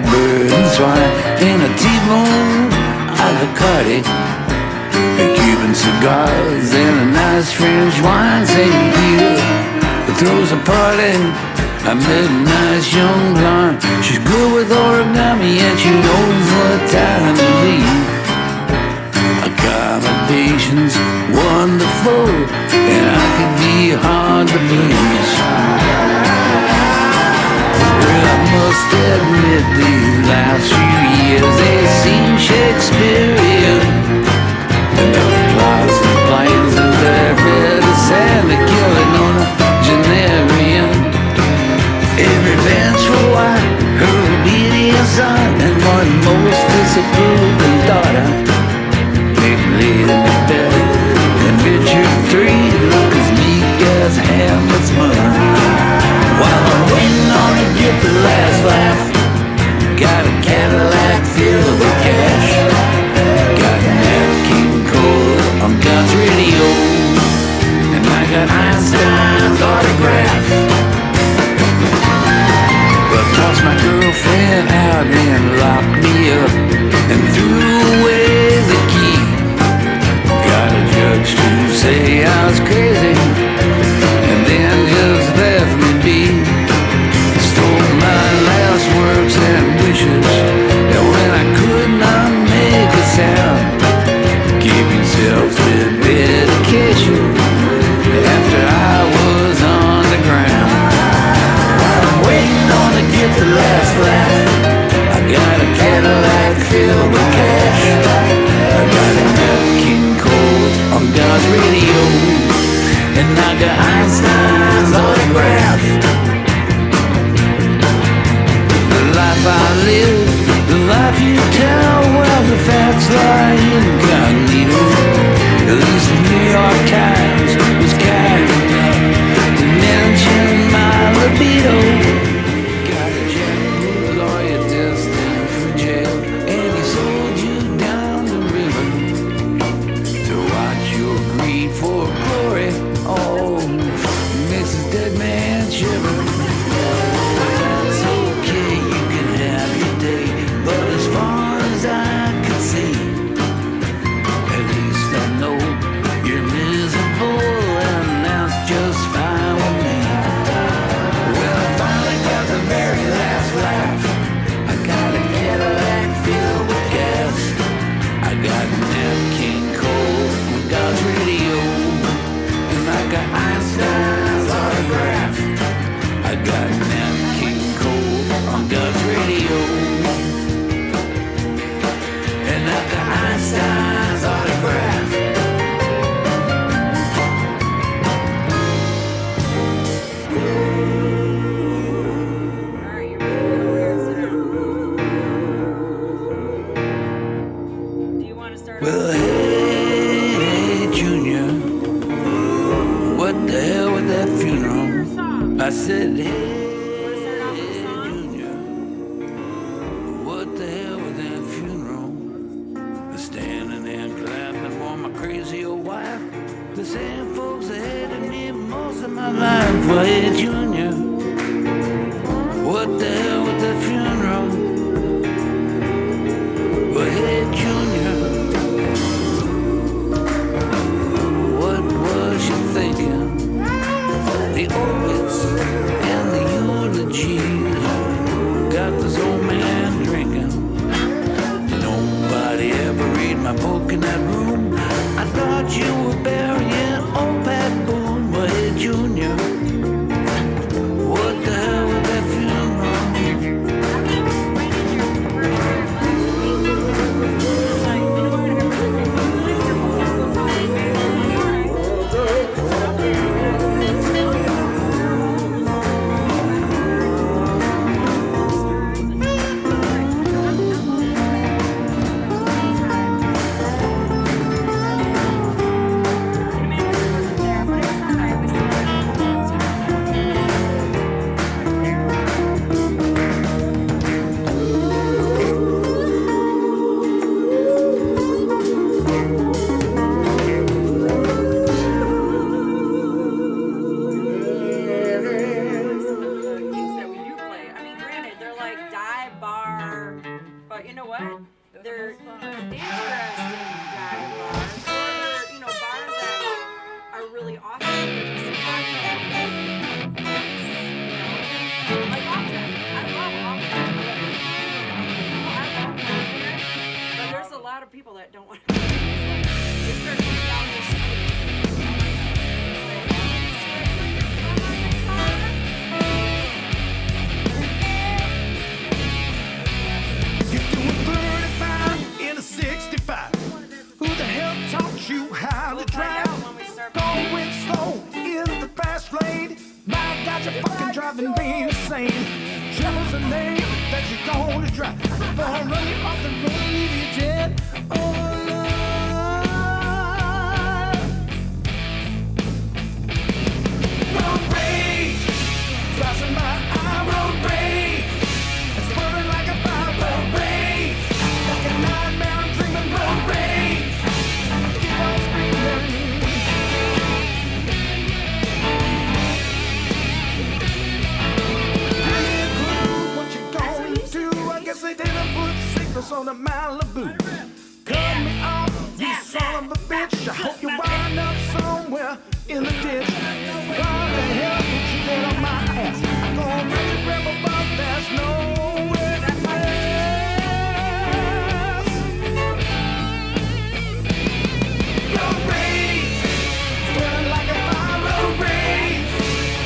bird and swine in a T-bone avocado, Cuban cigars and a nice French wine. St. Peter throws a party. I met a nice young blonde. She's good with origami and she knows what time to leave. Accommodations wonderful, and I could be hard to please. Well, I must admit these last few years, they seem Shakespearean. Enough plots and plans and very sad to kill it on a Generian. Every vengeful wife, her obedient son, and one most disapproving daughter. Laid in the bed, and Richard III look as meek as Hamlet's mother. While I'm waiting on to get the last laugh, got a Cadillac filled with cash, got a Nat King Cole on God's radio, and I got Einstein's autograph. But tossed my girlfriend out and locked me up and threw away the key. Got a judge to say I was crazy, and then just left me be. Stole my last works and wishes, and when I could not make a sound, gave himself the medication after I was on the ground. While I'm waiting on to get the last laugh, I got a Cadillac filled with cash. I got a Nat King Cole on God's radio, and I got Einstein's autograph. The life I live, the life you tell, well the facts lie incognito. At least the New York Times was kind enough to mention my libido. Got a jackboot lawyer destined for jail, and he sold you down the river to watch your greed for glory. Oh, makes a dead man shiver. That's okay, you can have your day, but as far as I can see, at least I know you're miserable, and that's just fine with me. Well, I finally got the very last laugh. I got a Cadillac filled with gas. I got Nat King Cole on God's radio, and I got Einstein's autograph. I got Nat King Cole on God's radio, and I got Einstein's autograph. Well, hey, Junior, what the hell with that funeral? I said, hey, Junior, what the hell with that funeral? Standing there clapping for my crazy old wife, the same folks that hated me most of my life. Well, hey, Junior, what the hell with that funeral? Well, hey, Junior, what was you thinking? The opiates and the eulogies got this old man drinking. Nobody ever read my book in that room. I thought you were burying old Pat Boone. Well, hey, Junior, what the hell with that funeral? either interesting dive bars or bars that are really awesome. Like Object. I love Object. I love Object. But there's a lot of people that don't want to. They start going down this street. In a 65. Who the hell taught you how to drive? Going slow in the fast lane. My God, you're fucking driving me insane. Choose a name that you're gonna drive. Gonna run you off the road, leave you dead or alive. Road rage, crossing my eye. Road rage, it's burning like a fire. Road rage, like a nightmare. I'm dreaming. Road rage, keep on screaming. They didn't put signals on the Malibu. Cut me off, you son of a bitch. I hope you wind up somewhere in the ditch. Why the hell did you get on my ass? I'm gonna make you grab a butt, there's nowhere to pass. Road rage, spreading like a fire. Road rage,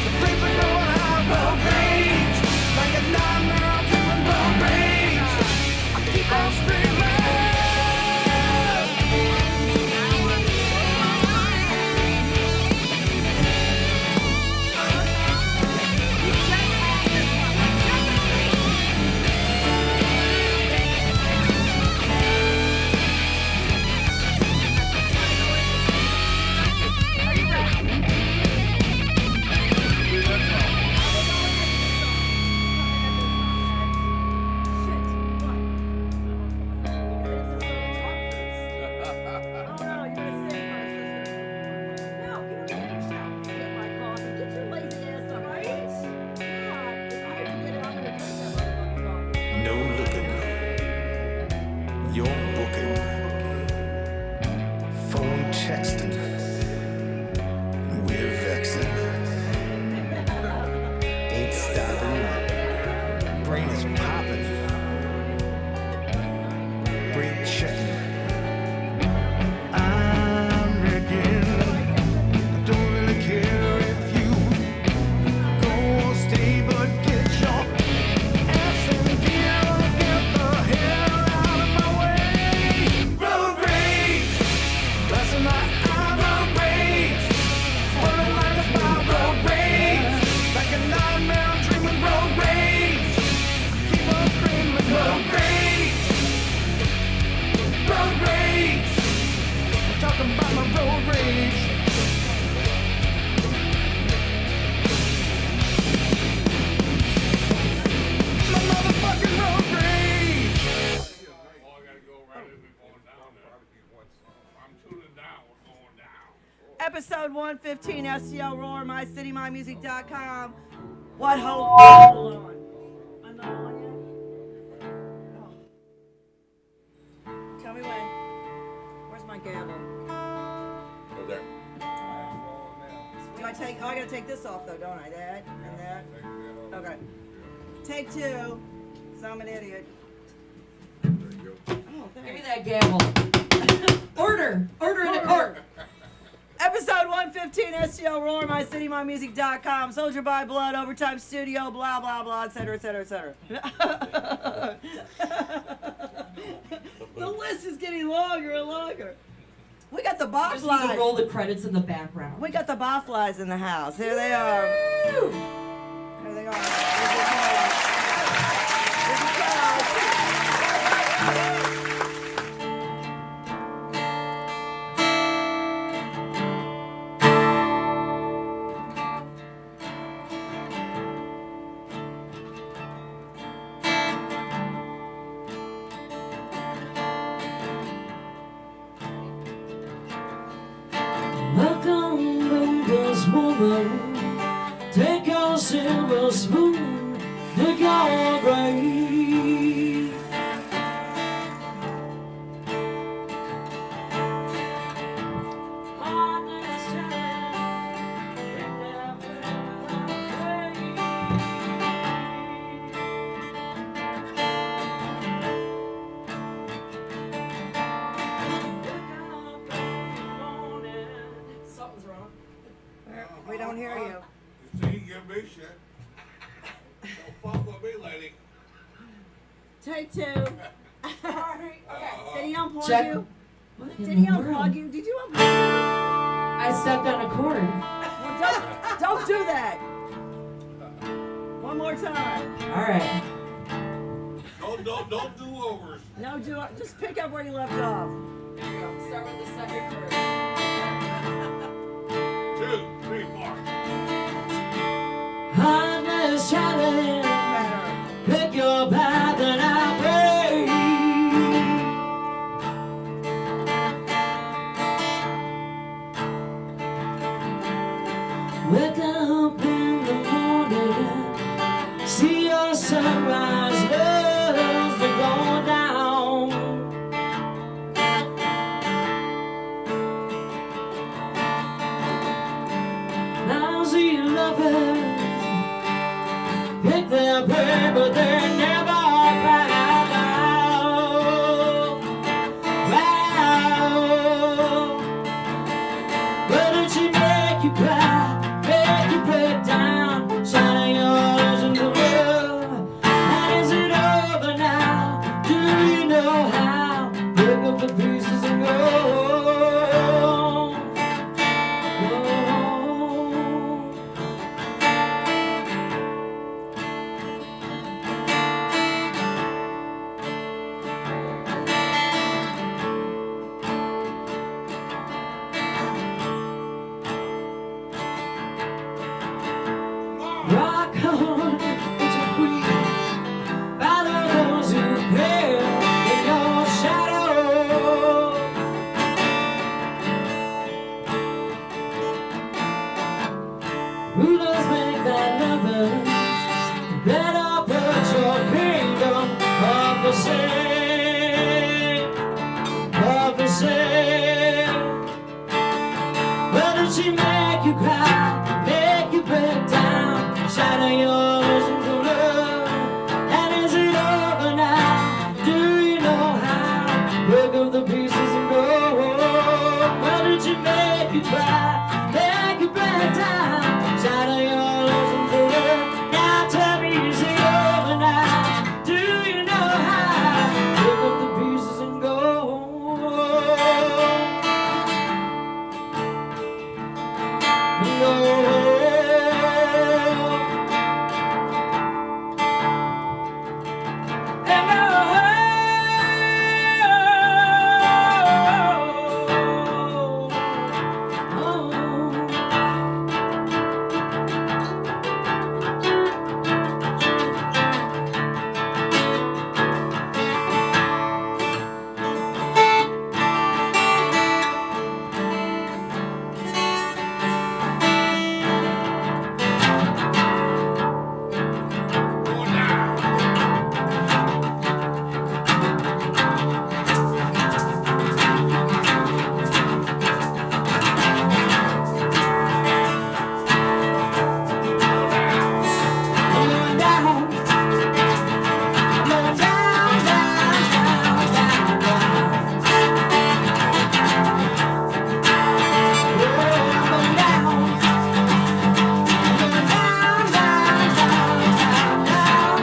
the flames are going high. Road rage, like a nightmare. I'm doing road rage. Keep on screaming. Episode 115, Stl Roar, mycitymymusic.com. What hope? Hold on. Another one yet? Oh. Tell me when. Where's my gavel? Over there. Do I take? Oh, I gotta take this off though, don't I? That and that. Okay. Take two. So I'm an idiot. There you go. Oh, thanks. Give me that gavel. Order in the court. Episode 115, Stl Roar, mycitymymusic.com. Soldier by Blood, Overtime Studio, blah, blah, blah, etc., etc., etc. The list is getting longer and longer. We got the Just need to Barflies. roll the credits in the background. We got the Barflies in the house. Here they are. Here they are. Here's the crowd. Here's the crowd. Welcome, Memphis woman. Take your hear you. You see, you give me shit. Don't fuck with me, lady. Take 2. Sorry. Okay. Did he unplug Check. you? What Did in he the unplug world? you? Did you unplug you? I stepped on a cord. Well, don't do that. One more time. All right. Don't do overs. No, just pick up where you left off. There you go. Start with the second chord. 2, 3, 4. Heartless challenge. Better. Pick your path and I pray. Wake up in the morning, see your sunrise, loves to go down. Now see lovers pick their prey, but they never cry out loud. Wow. But did she make you cry, make you break down, shining your legend of love? And is it over now? Do you know how? Pick up the pieces and go. Rock on, it's a queen. Follow those who pale in your shadow. Rulers make bad lovers. Better put your kingdom of the same, of the same. But did she make you cry, make you break down, shatter your visions of love? And is it over now? Do you know how? Break up the pieces and go. Why did she make you cry, make you break down, shatter your visions of love? Now tell me, is it over now? Do you know how? Break up the pieces and go. Going down. Going down, going down, down, down, down, down. Oh, going down, going down, down, down, down, down.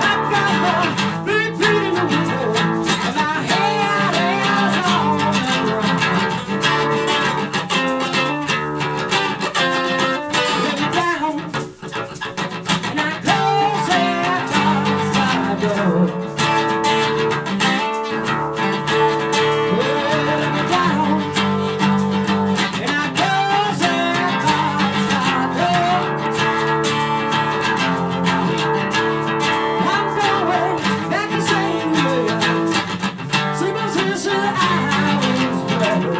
I've got my big feet in the window, and my head is on the ground. Let me down, and I close that outside door. Let me down, and I close that outside door. I'm going back to St. Louis. Sleep on sister, I was better.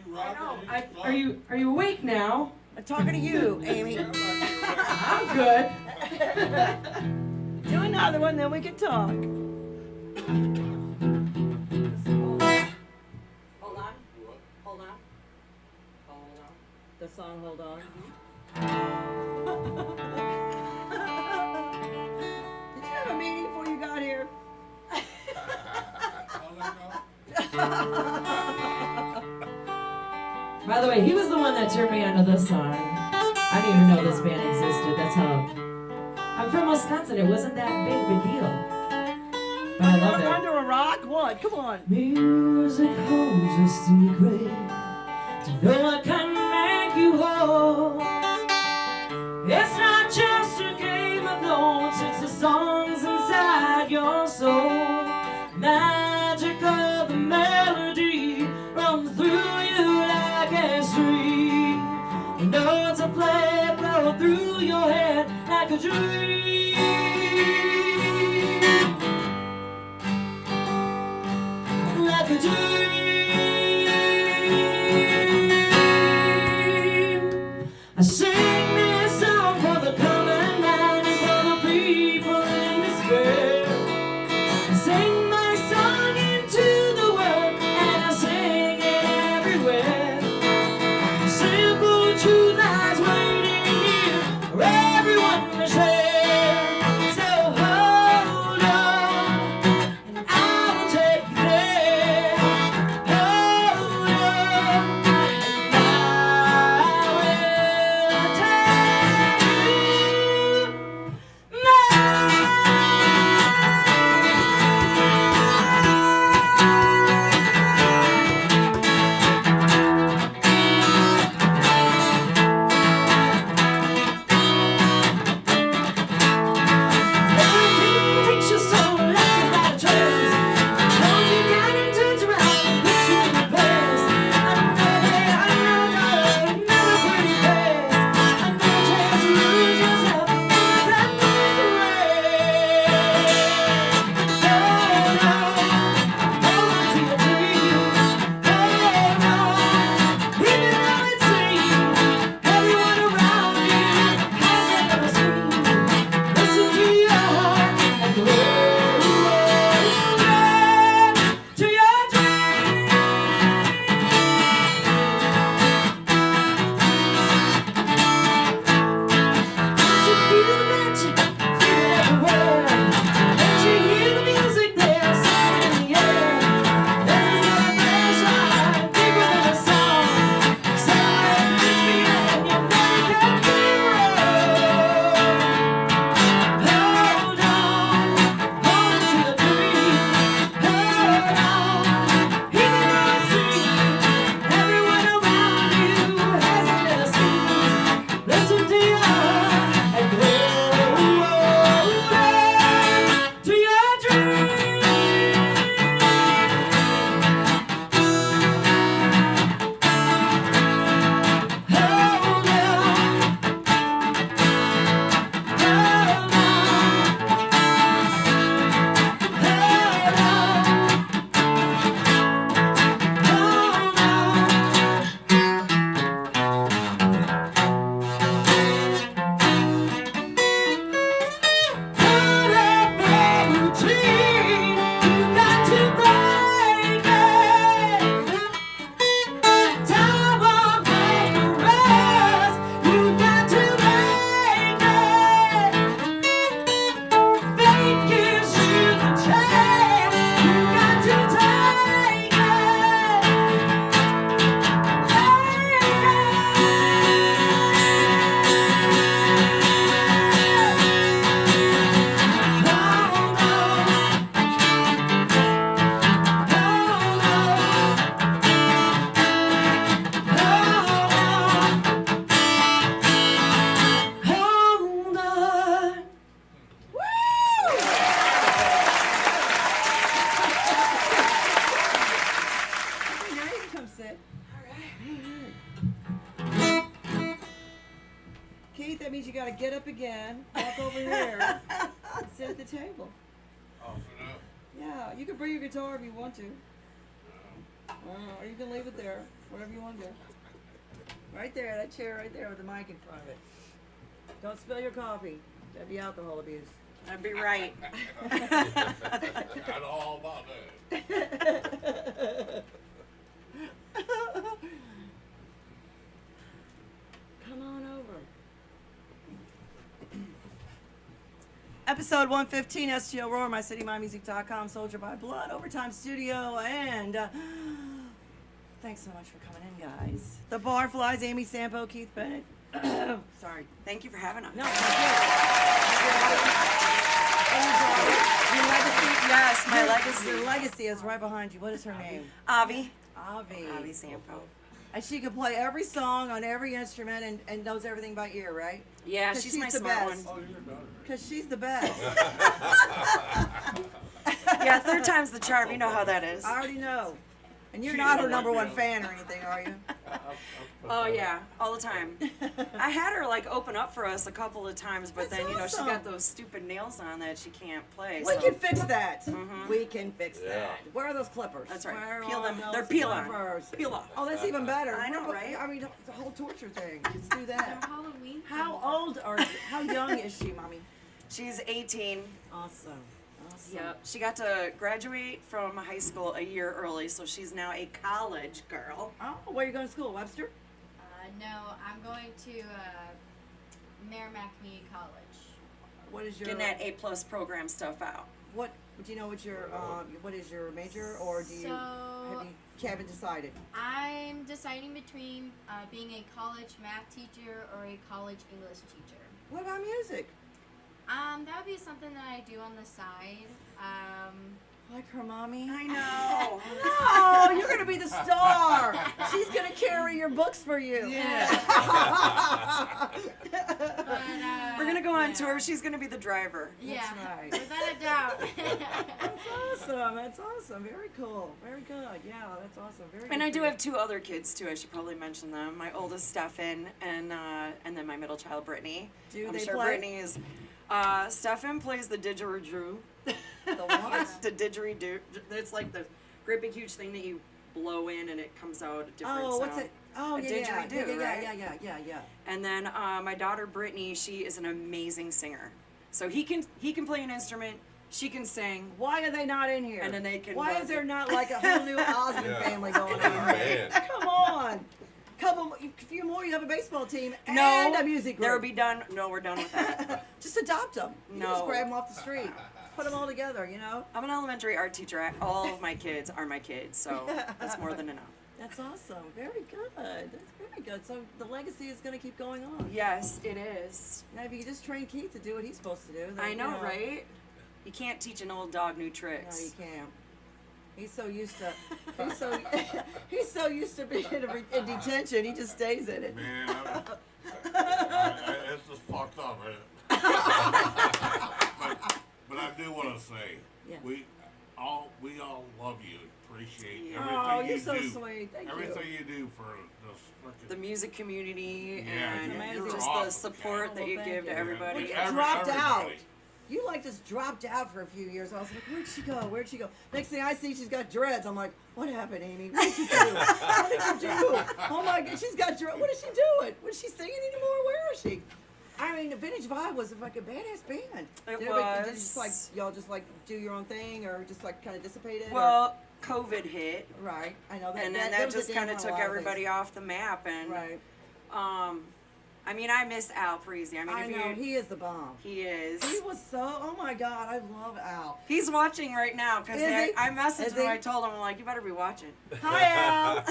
rock it, Are you awake now? I'm talking to you, Amy. I'm good. Do another one, then we can talk. Hold on. Hold on. Hold on. The song Hold On. Did you have a meeting before you got here? By the way, he was the one that turned me onto this song. I didn't even know this band existed. That's how. I'm from Wisconsin. It wasn't that big of a deal. But I love it. Under a rock? What? Come on. Music holds a secret. To know what can make you whole. It's not just a game of notes. It's the songs inside your soul. Magic of the melody runs through you like a stream. The notes of play flow through your head like a dream. Like a dream. I sing this song for the common man and for the people in despair. I sing my song into the world and I sing it everywhere. Simple truth lies waiting here for everyone to share. So hold on and I will take you there. Hold on and I will take you now. Everything takes your soul like a bad choice. Hold you down and turns around and puts you in a place. Another pretty place. Another chance to lose yourself in that noisy way. Hold on to your dreams. Hold on, even though it seems everyone around you has never seen. Listen to your heart and hold on to your dreams. Don't you feel the magic? Feel it everywhere. Don't you hear the music there? Sound in the air. There's a celebration deeper than a song. Celebrate this feeling and you never can be wrong. Hold on to your dreams. Hold on, even though it seems everyone around you hasn't never seen. Listen to your heart and hold on to your dreams. Hold Now you can come sit. Keith, that means you gotta get up again, walk over here, and sit at the table. Oh, for now. Yeah, you can bring your guitar if you want to. Or you can leave it there. Whatever you want to do. Right there, that chair right there with the mic in front of it. Don't spill your coffee. That'd be alcohol abuse. I'd be right. I know all about that. Come on over. Episode 115, Stl Roar, mycitymymusic.com, Soldier by Blood, Overtime Studio, and thanks so much for coming in, guys. The Barflies, Amy Sampo, Keith Bennett. Sorry. Thank you for having us. No, your legacy, Yes, my legacy. Your legacy is right behind you. What is her name? Avi. Avi. Sampo. And she can play every song on every instrument and knows everything by ear, right? Yeah, 'Cause she's my the smart best. one. Because she's the best. Yeah, third time's the charm. You know how that is. I already know. And you're not her number one fan or anything, are you? Oh yeah, all the time. I had her like open up for us a couple of times, but That's then she's awesome. got those stupid nails on that she can't play. We so. can fix that. We can fix Yeah. that. Where are those clippers? That's right. Where Peel are them. those They're peel on. clippers? Peel off. Oh, that's even better. I know, right? I mean, the whole torture thing. Let's do that. Halloween. How old are you? How young is she, Mommy? She's 18. Awesome. Awesome. Yep. She got to graduate from high school a year early, so she's now a college girl. Oh, where are you going to school? Webster? No, I'm going to Merrimack Community College. What is your Getting that A+ program stuff out. what do you know what your what is your major, or do you haven't decided? I'm deciding between being a college math teacher or a college English teacher. What about music? That would be something that I do on the side. Like her mommy? I know. No, you're gonna be the star. She's gonna carry your books for you. But, We're gonna go on yeah. tour. She's gonna be the driver. Yeah, right. without a doubt. That's awesome. That's awesome. Very cool. Very good. Yeah, that's awesome. Very. And good I do for you. have two other kids too. I should probably mention them. My oldest Stefan and then my middle child Brittany. Do I'm they sure play? Brittany is. Stefan plays the didgeridoo. The what? The didgeridoo. It's like the great big huge thing that you blow in and it comes out a different Oh, sound. what's it? Oh, A yeah, didgeridoo, right? yeah. And then my daughter Brittany, she is an amazing singer. So he can play an instrument. She can sing. Why are they not in here? And then they can Why buzz is there it. not like a whole new Osmond Yeah. family going on? Man. Come on. A few more, you have a baseball team and No, a music group. They'll be done. No, we're done with that. Just adopt them. You just No. grab them off the street. Put them all together, you know? I'm an elementary art teacher. All of my kids are my kids, so that's more than enough. That's awesome. Very good. That's very good. So the legacy is going to keep going on. Yes, it is. Now, if you just train Keith to do what he's supposed to do, then, I know, you right? You can't teach an old dog new No, tricks. you can't. He's so used to. He's so used to being in detention. He just stays in it. Man, it's just fucked up, man. but I do want to say, Yeah. we all love you, appreciate everything Oh, you're you so do. sweet. Thank Everything you. you do for this fucking The music community Yeah, and you're just awesome, the support Kat. that you Well, give to thank you. everybody. Well, Every- dropped out. everybody. You like just dropped out for a few years. I was like, where'd she go? Where'd she go? Next thing I see, she's got dreads. I'm like, what happened, Amy? What did you do? What did you do? Oh my God, she's got dreads. What is she doing? Was she singing anymore? Where is she? I mean, the Vintage Vibe was like a badass band. It Did was. Did just like y'all just like do your own thing, or just like kind of dissipated? Well, COVID hit, right. I know that. and then that that was a just damn kind of lot took things. everybody off the map. And Right. I mean, I miss Al Parisi. I mean, I if know you, he is the bomb. he is. He was so. Oh my God, I love Al. He's watching right now because Is he? I messaged Is him. he? I told him, I'm like, you better be watching. Hi, Al.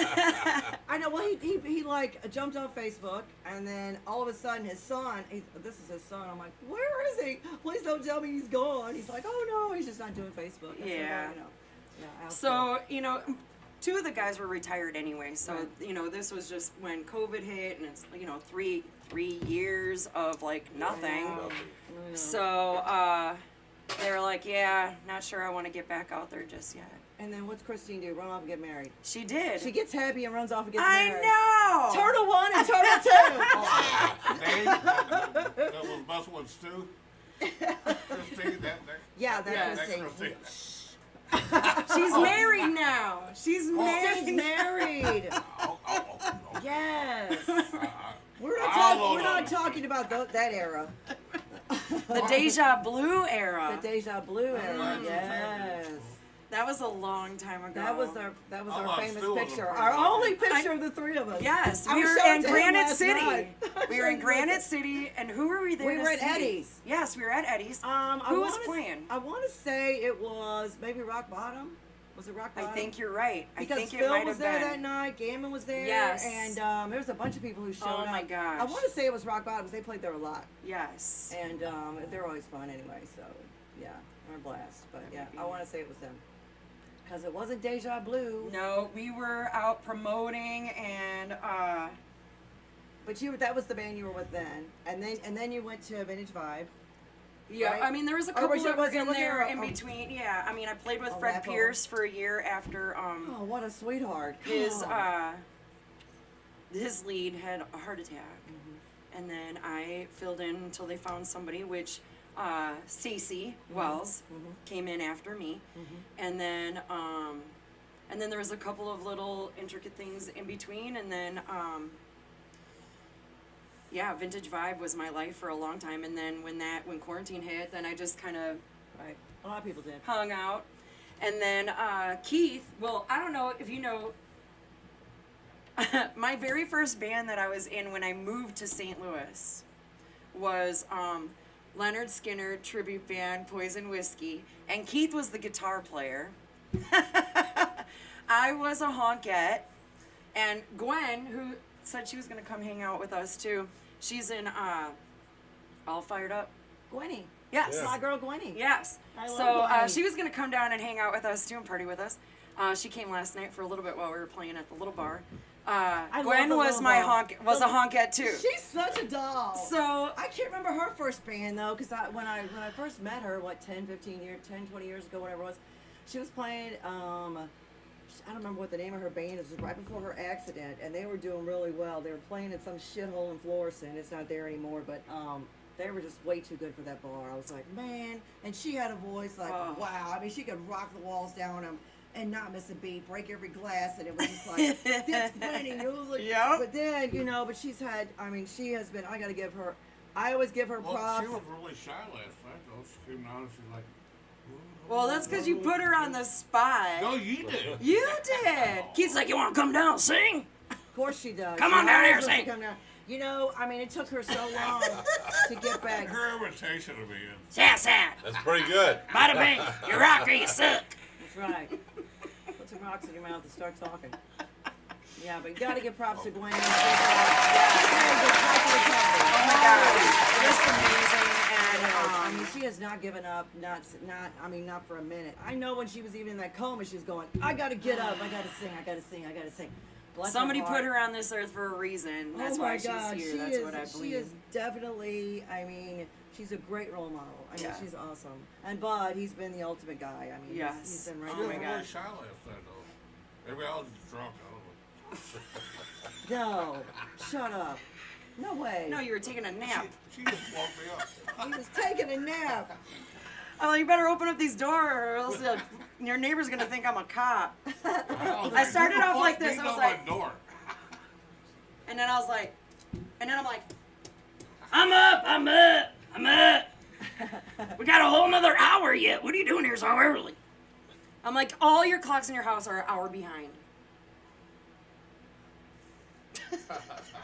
I know. Well, he like jumped off Facebook, and then all of a sudden his son. This is his son. I'm like, where is he? Please don't tell me he's gone. He's like, oh no, he's just not doing Facebook. I said, Yeah. "Oh, you know." Yeah. Al's So, you know, two of the guys were retired anyway. So, Right. you know, this was just when COVID hit, and it's, you know, three years of like nothing. Wow. I know. So, they were like, yeah, not sure I want to get back out there just yet. And then what's Christine do? Run off and get married. She did. She gets happy and runs off and gets I married. know. Turtle 1 and Turtle 2. Hey, that was best ones too. Christine, that Yeah, that's Yes. Christine. Christine. She's married now. She's She's married. married. Slade. Oh. Yes. We're I'll not talking about that era. The Deja Blue era. The Deja Blue era. Yes. That was a long time ago. That was our I'm famous still in the picture. program. Our only picture of the three of us. Yes, I we was were showing in to him Granite last City. night. We were in Granite City, and who were we there We to were at see? Eddie's. Yes, we were at Eddie's. I Who was wanna playing? I want to say it was maybe Rock Bottom. Was it Rock I Bottom? think you're right. I Because think it Phil might was have there been. that night. Gammon was there. Yes. And there was a bunch of people who showed up. Oh my gosh. I want to say it was Rock Bottom because they played there a lot. Yes. And they're always fun anyway. So yeah, they're a blast. But yeah, I want to say it was them. Because it wasn't Deja Blue. No, we were out promoting and But that was the band you were with then. And then you went to Vintage Vibe. yeah, Right? I mean there was a Or couple was of in there there a- in between. Yeah, I mean I played with Oh, Fred that whole- Pierce for a year after Oh, what a sweetheart. his God. his lead had a heart attack. And then I filled in until they found somebody, which Stacey Wells came in after me. And then there was a couple of little intricate things in between, and then yeah, Vintage Vibe was my life for a long time. And then when quarantine hit, then I just kind of Right. A lot of people did. hung out. And then Keith, well, I don't know if you know, my very first band that I was in when I moved to St. Louis was Leonard Skinner tribute band Poison Whiskey, and Keith was the guitar player. I was a honkette, and Gwen, who said she was going to come hang out with us too, she's in All Fired Up. Gwenny. Yes. Yeah. My girl Gwenny. Yes. I love So Gwenny. she was going to come down and hang out with us too and party with us. She came last night for a little bit while we were playing at the little bar. Gwen love the was little my bar. was a honkette too. She's such a doll. So I can't remember her first band though, because when I first met her, 10, 20 years ago, whatever it was, she was playing. I don't remember what the name of her band is. It was right before her accident, and they were doing really well. They were playing in some shithole in Florissant. It's not there anymore, but they were just way too good for that bar. I was like, man, and she had a voice like, Oh. wow. I mean, she could rock the walls down and not miss a beat, break every glass, and it was just like, that's winning. It was like, Yep. But then, but she has been, I got to give her, I always give her Well, props. she was really shy last night, though. She came down and she's like, well, that's because you put her on the spot. no, you did. You did. Keith's like, you want to come down and sing? Of course she does. Come She on down always here, wants to sing. come down. It took her so long to get back. Her imitation of me is. Sass hat. That's pretty good. Bada bing. You rock or you suck. That's right. Put some rocks in your mouth and start talking. Yeah, but you got to give props to Gwen. Oh my God. Just amazing. I And mean, she has not given up. Not for a minute. I know when she was even in that coma, she was going, I got to get up. I got to sing. I got to sing. I got to sing. Bless somebody heart. put her on this earth for a reason. That's Oh why my she's God, here. she That's is, what I believe. She is definitely, she's a great role model. Yeah. She's awesome. And Bud, he's been the ultimate guy. I mean, Yes. he's been right She was my there. really gosh. shy last night, though. Maybe I was just drunk. I No, shut up. No way. No, you were taking a nap. don't know. She just woke me up. He was taking a nap. Oh, you better open up these doors, or else your neighbor's gonna think I'm a cop. I started off like this. I was like, Door. and then I was like, and then I'm like, I'm up. We got a whole nother hour yet. What are you doing here so early? I'm like, all your clocks in your house are an hour behind.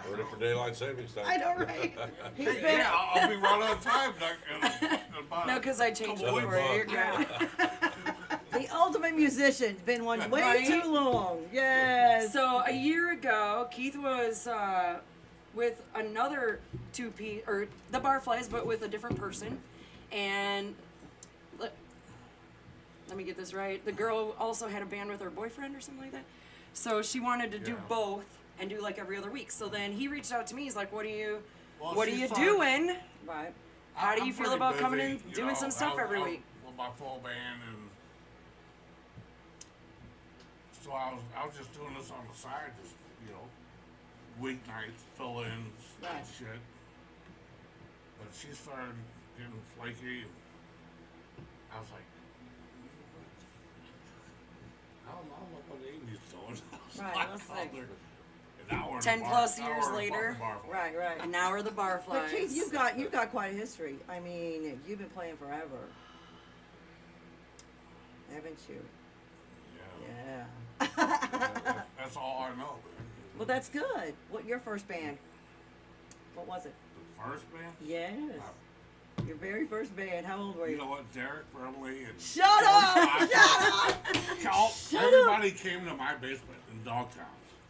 Ready for daylight savings time. I know, right? He's been. Yeah, I'll be right on time. In about No, because I changed it couple for you. You're bucks. good. The ultimate musician. Been one way Right? too long. Yes. So a year ago, Keith was with another two-piece, or the Barflies, but with a different person. And let me get this right. The girl also had a band with her boyfriend or something like that. So she wanted to do Yeah. both and do like every other week. So then he reached out to me. He's like, "What are you she's fine. doing? Right. How do I'm you feel pretty about coming busy, in you doing know, some stuff every week?" With my full band, and so I was just doing this on the side, just weeknights, fill-ins, Right. and shit. But she started getting flaky, and I was like, how look what Amy's doing. Right, Like, let's oh, see. they're- and now we're the 10 bar- plus now years we're the later. fucking Barflies. Right, right. And now we're the Barflies. But Keith, you've got quite a history. I mean, you've been playing forever, haven't you? Yeah. Yeah. That's all I know, man. Well, that's good. What your first band? What was it? The first band? Yes. Your very first band. How old were You you? know what? Derek Brimley and Shut up! George Shut up! Shut everybody came to my basement in Dogtown.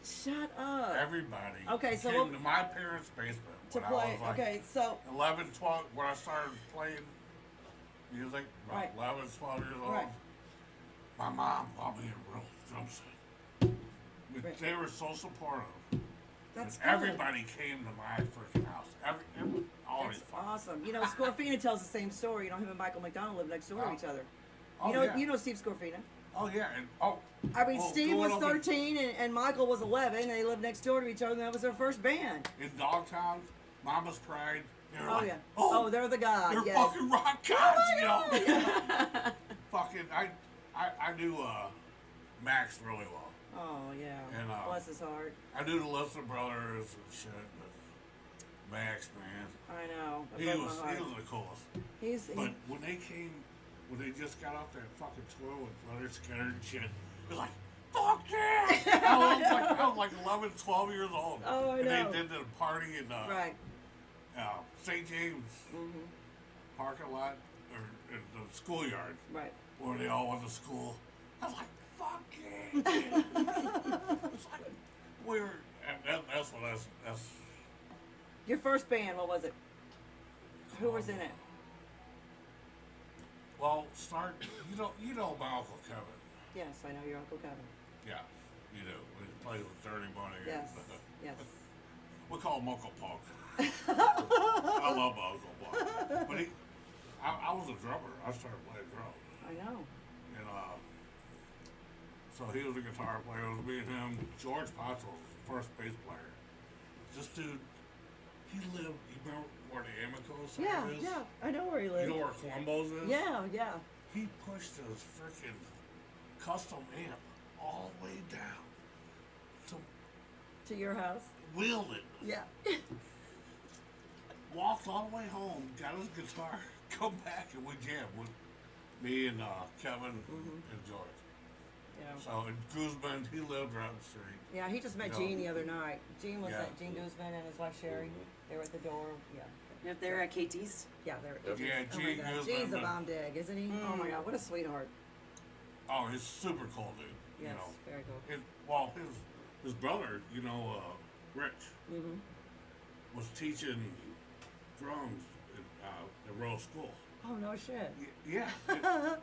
Shut up. Everybody Okay, so came what- to my parents' basement To when play. I was like Okay, so 11, 12, when I started playing music, about Right. 11, 12 years old. Right. My mom bought me a real drum set. Right. They were so supportive. that's And good. everybody came to my freaking house. Always That's fun. awesome. You know, Scorfina tells the same story. You know, him and Michael McDonald live next door to Oh. each other. Oh, You know, yeah. you know Steve Scorfina. Oh, yeah. And, I mean, oh, Steve growing was up 13 and Michael was 11, and they lived next door to each other, and that was their first band. In Dogtown, Mama's Pride. They were Oh, like, yeah. Oh, they're the guys. they're Yes. fucking rock gods, you know. Fucking, I knew Max really well. Oh, yeah. And, Bless his heart. I knew the Lister brothers and shit, but Max, man, I know. That he broke was my heart. the coolest. He's, But when they just got off that fucking tour with Leonard Skinner and shit, it was like, fuck yeah! I was like 11, 12 years old. Oh, I and know. they did the party in right. St. James parking lot, or in the schoolyard, Right. where they all went to school. I was like, fuck yeah! It's like, we were, and that's what that's Your first band, what was it? Who was in it? well, you know my Uncle Kevin. Yes, I know your Uncle Kevin. Yeah, you do. We played with Dirty Money. Yes. Yes. We call him Uncle Punk. I love my Uncle Punk. But I was a drummer. I started playing drums. I know. And so he was a guitar player. It was me and him. George Potts was the first bass player. This dude, he lived, you remember where the Amico side Yeah, is? yeah. I know where he You lives. know where Columbo's is? Yeah, yeah. He pushed his freaking custom amp all the way down to To your house? wheeled it. Yeah. Walked all the way home, got his guitar, come back, and we jammed with me and Kevin and George. Yeah. So in Guzman, he lived right up the street. Yeah, he just met No. Gene the other night. Gene was Yeah. at Gene Guzman and his wife Sherry. They were at the door. Yeah. If they're at KT's. Yeah, they're Yeah, oh my Gene God. Guzman, Gene's a but- bomb dig, isn't he? Oh my God, what a sweetheart. Oh, he's super cool, dude. Yes, You know, very cool. well, his brother, you know, Rich, Mm-hmm. was teaching drums at Royal School. Oh no shit. Yeah.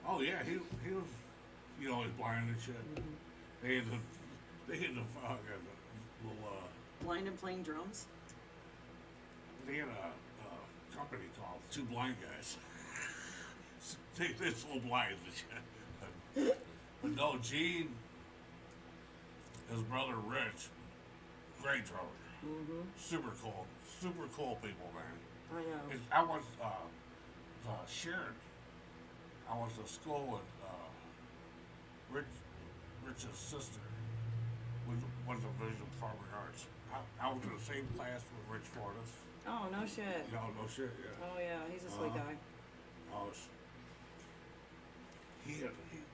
Oh yeah, he was, you know, he's blind and shit. They had the fucking little Blind and playing drums. they had a company called Two Blind Guys. They're so blind and shit. But no, Gene, his brother Rich, great drummer. Super cool people, man. I know. And I was Sharon. I went to school with Rich's sister was a visual performing arts. I was in the same class with Rich Fortas. Oh no shit. No shit, yeah. Oh yeah, he's a sweet guy. I was, he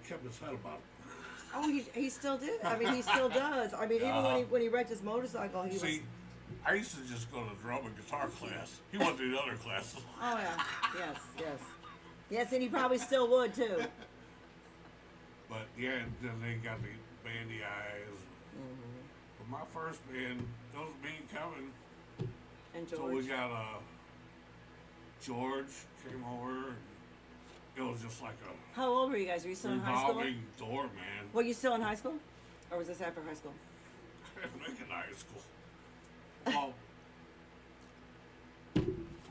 kept his head about it. Oh, he still did. I mean, he still does. I mean, even when he wrecked his motorcycle, he was. See, I used to just go to drum and guitar class. He went to the other classes. Oh yeah. Yes, yes. Yes, and he probably still would too. But yeah, and then they got the Bandy Eyes. But my first band, it was me and Kevin. And So we George. got George came over. And it was just like a How old were you guys? Were you still in high school? revolving door, man. Were you still in high school? Or was this after high school? I didn't make it in high school. Well,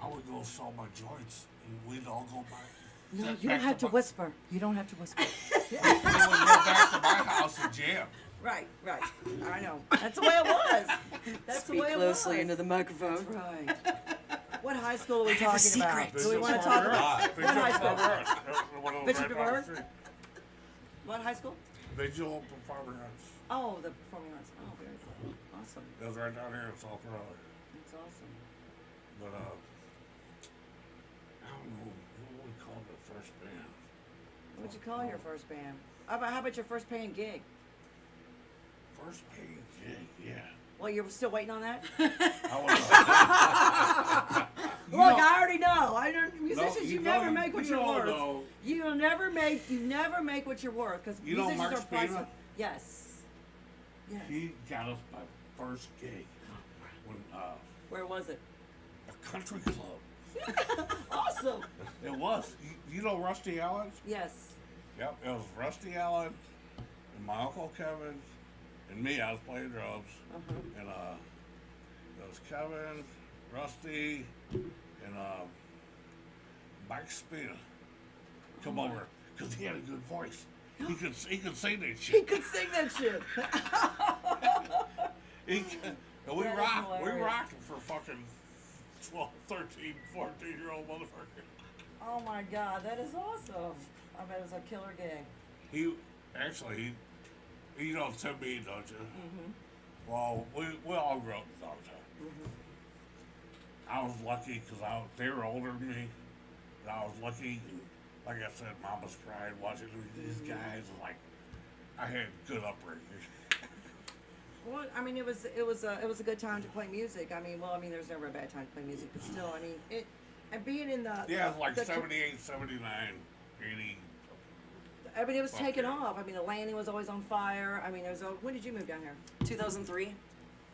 I would go sell my joints, and we'd all go back. No, back you don't have to my- whisper. You don't have to whisper. We would go back to my house and jam. Right, right. I know. That's the way it was. That's Speak the way it closely was. into the microphone. That's right. What high school are we have a talking about? secret. Do we want to talk about what high school? Bishop DeVere? Bishop What high school? Visual Performing Arts. Oh, the performing arts. Oh, very cool. Awesome. It was right down here in South Raleigh. That's awesome. But I don't know what we called the first band. What'd you call your first band? How about your first paying gig? First paid gig, yeah. Well, you're still waiting on that? I was Look, I already know. I don't. Musicians, you you never know- make what you you're don't worth. know. You never make what you're worth because You know musicians Mark are priceless. Spina? Yes. Yes. He got us my first gig when Where was it? a country club. Awesome. It was. You know Rusty Allen? Yes. Yep, it was Rusty Allen and my Uncle Kevin and me. I was playing drums. And it was Kevin, Rusty, and Mike Spina come over because he had a good voice. He could sing that He shit. could sing that shit. And we That is rocked. We hilarious. rocked for fucking 12, 13, 14-year-old motherfucker. Oh my God, that is awesome. I bet it was a killer gig. He you know Tim B, don't you? Well, we all grew up in Dogtown. I was lucky because they were older than me, and I was lucky. And like I said, Mama's pride watching these guys. Like I had good upbringing. Well, I mean, it was a good time to play music. I mean, there's never a bad time to play music, but still, I mean, and being in the Yeah, it was like the- 78, 79, 80. I mean, it was Fuck taking yeah. off. I mean, the landing was always on fire. I mean, when did you move down here? 2003.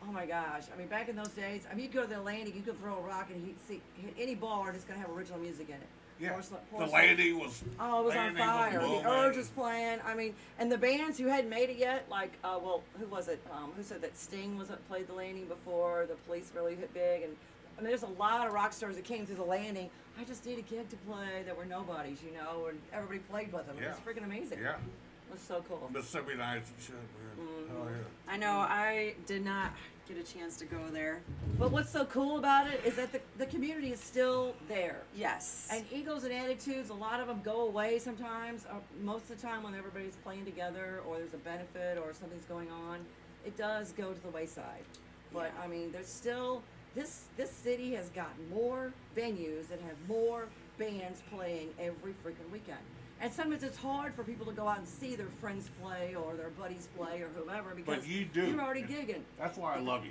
Oh my gosh! I mean, back in those days, I mean, you'd go to the landing, you could throw a rock and hit any bar, and it's gonna have original music in it. Yeah, Porcelain- the porcelain. landing was. Oh, it was on landing fire. The booming. Urge was playing. I mean, and the bands who hadn't made it yet, like, who was it? Who said that Sting wasn't played the landing before? The Police really hit big, and I mean, there's a lot of rock stars that came through the landing. I just need a gig to play. There were nobodies, you know, and everybody played with them. It was Yeah. freaking amazing. Yeah, It was so cool. Mississippi Nights and shit, man. Hell yeah. I know I did not get a chance to go there. But what's so cool about it is that the community is still there. Yes. And egos and attitudes, a lot of them go away sometimes. Most of the time when everybody's playing together or there's a benefit or something's going on, it does go to the wayside. But I mean, there's still, this city has got more venues that have more bands playing every freaking weekend. And sometimes it's hard for people to go out and see their friends play or their buddies play or whoever because But you do. you're already gigging. That's why I love you.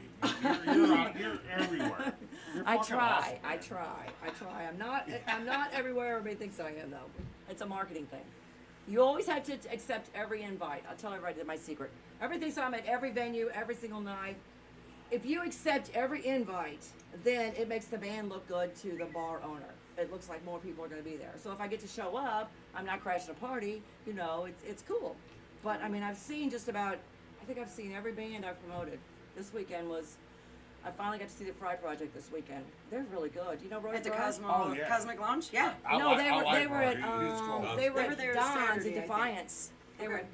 You're everywhere. You're I fucking try. awesome, I man. try. I'm not everywhere everybody thinks I am though. It's a marketing thing. You always have to accept every invite. I'll tell everybody my secret. Everybody thinks I'm at every venue every single night. If you accept every invite, then it makes the band look good to the bar owner. It looks like more people are going to be there. So if I get to show up, I'm not crashing a party. You know, it's cool. But I mean, I think I've seen every band I've promoted. This weekend I finally got to see the Fry Project this weekend. They're really good. You know, Roy At the Fry? Oh, yeah. Cosmic Lounge? Yeah. No, they were like at Roy. He's cool. they were They were there at Don's Saturday, in I think. Defiance. They were Okay.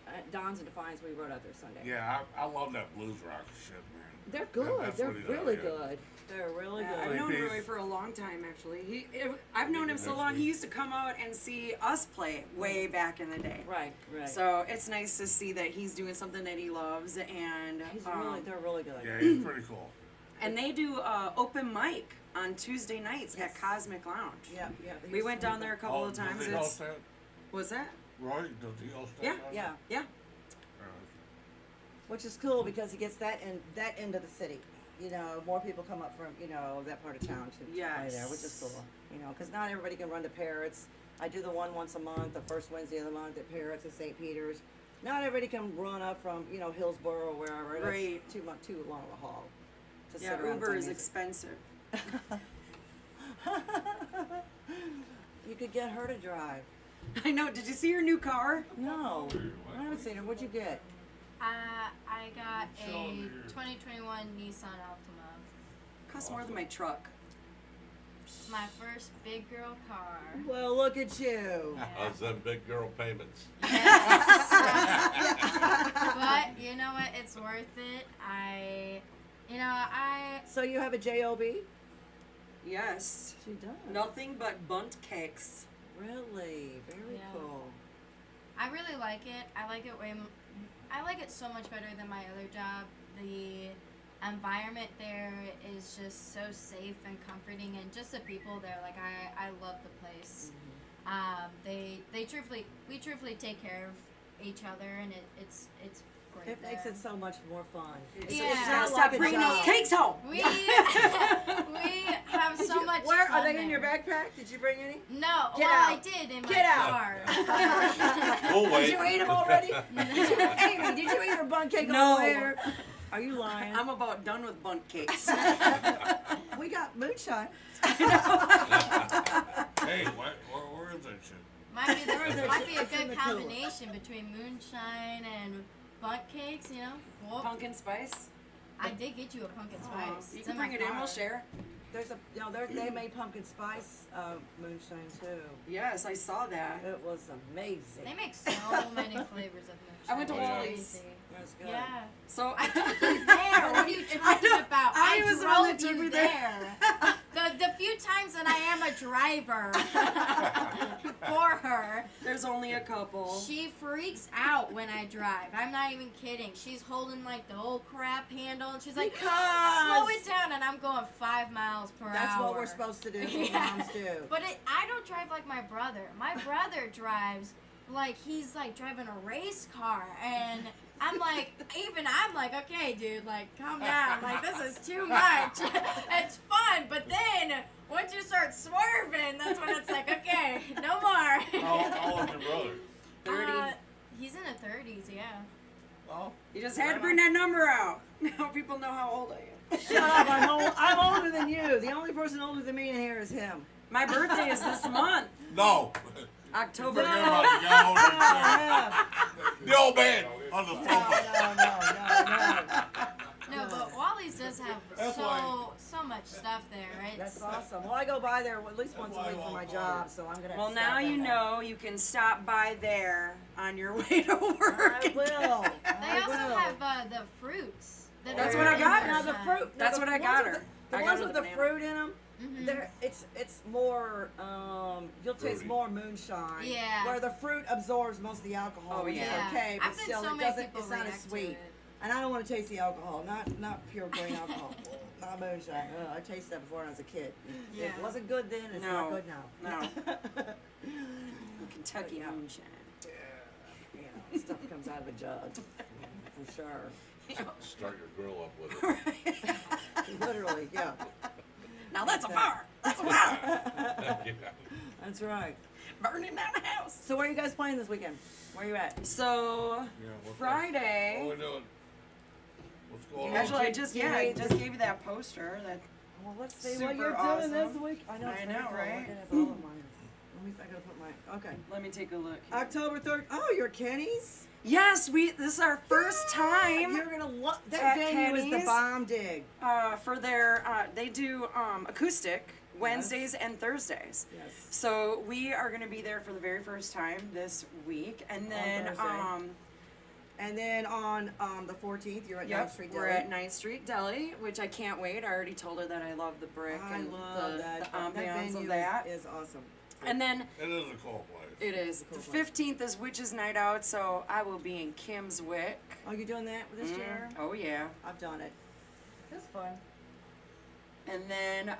at Don's in Defiance. We rode out there Sunday. Yeah, I love that blues rock shit, man. They're good. That's They're what he does, really yeah. good. They're really Yeah, I've good. known Peace. Roy for a long time, actually. I've known him so Next long. He week. used to come out and see us play way back in the day. Right. So it's nice to see that he's doing something that he loves, and They're really good. Yeah, he's pretty cool. and they do open mic on Tuesday nights Yes. at Cosmic Lounge. Yeah. We went down there a couple of does times. he host that? Was that? Roy, does he host that? Yeah, Yeah. Yeah. Which is cool because he gets that end of the city. You know, more people come up from, you know, that part of town to play there, which is cool. You know, because not everybody can run to Parrots. I do the one once a month, the first Wednesday of the month at Parrots at St. Peter's. Not everybody can run up from, you know, Hillsborough or wherever. That's Right. too long of a haul. To Yeah, sit around and Uber play is music. expensive. You could get her to drive. I know. Did you see your new car? No, I haven't seen her. What'd you get? I got a 2021 Nissan Altima. Costs more than my truck. My first big girl car. Well, look at you. How's them big girl payments? But you know what? It's worth it. I So you have a job? Yes. She does. Nothing but bunt cakes. Really? Very Yeah. cool. I really like it. I like it I like it so much better than my other job. The environment there is just so safe and comforting, and just the people there. Like I love the place. We truthfully take care of each other, and it's great. It makes it so much more fun. Yeah. It's not Stop like a bringing those job. cakes home. We have so much Where fun are they in your there. backpack? Did you bring any? No, Get well, out. I did in my Get out. car. We'll Did wait. you eat them already? Amy, did you eat your bun cake No. over there? Are you lying? I'm about done with bunt cakes. We got moonshine. Hey, where is that shit? Might be a It's in good the cooler. combination between moonshine and bunt cakes, you know? Well, Pumpkin spice. I did get you a pumpkin spice. You It's can my bring it in. car. We'll share. They made pumpkin spice moonshine too. Yes, I saw that. It was amazing. They make so many flavors of moonshine. I went to It's Wally's. crazy. It was good. Yeah. So I took you there. What are you talking about? I was the one that drove took you me there. The few times that I am a driver for her, there's only a couple. she freaks out when I drive. I'm not even kidding. She's holding like the old crap handle, and she's like, "Slow it down," and I'm going 5 miles per hour. That's what we're supposed to do. That's what Yeah. moms do. But I don't drive like my brother. My brother drives like he's like driving a race car, and I'm like, okay, dude, like, calm down. Like, this is too much. It's fun, but then once you start swerving, that's when it's like, okay, no more. How old's your brother? 30. He's in the 30s, yeah. Oh, You just had to bring that number out. Now people know how old I am. Shut up! I'm older than you. The only person older than me in here is him. My birthday is this month, no. October. Forget about the guy older than Yeah. you. The old man on the sofa. No, but Wally's does have That's why- so much stuff there. It's That's awesome. Well, I go by there at least once a week for my job, so I'm gonna. Have Well, to now stop you in there. know you can stop by there on your way to work. I will. They also have the fruits. that That's are what I in got the her. Now the shine. fruit. That's the what I ones got with her. The I got ones her with the the banana. fruit in them. Mhm. It's more. You'll taste Fruity. more moonshine. Yeah. Where the fruit absorbs most of the alcohol. Oh, which is yeah. okay, but I've seen still so it many doesn't. people It's not as react to sweet. it. And I don't want to taste the alcohol. Not pure grain alcohol. Not moonshine. I tasted that before when I was a kid. Yeah. It wasn't good then. It's No. not good now. No. Kentucky Yeah. moonshine. You know, stuff comes out of a jug. For sure. Start your grill up with it. Literally, yeah. Now that's a fire. That's a fire. That's right. Burning down the house. So where are you guys playing this weekend? Where are you at? So Yeah, what's Friday. What we doing? What's going on? Actually, I you- just you yeah, I need just gave you that poster. That Well, let's see Super what you're awesome. doing this week. I know. It's I very know, cool. right? Look at all of mine. I gotta put my. Okay. let me take a look. October 3rd. Oh, you're Kenny's. Yes, this is our first time You're gonna love that at venue. Is the Kenny's. bomb dig. For their. They do acoustic Wednesdays and Thursdays. Yes. So we are going to be there for the very first time this week, and then Thursday. And then on the 14th, you're at 9th yep, Street we're Deli. at 9th Street Deli, which I can't wait. I already told her that I love the brick I and love the that. ambiance venue of that. is awesome. And then It is a cool place. it is the 15th is Witches Night Out, so I will be in Kim's Wick. Oh, you doing that this year? Oh yeah. I've done it. It's fun. And then The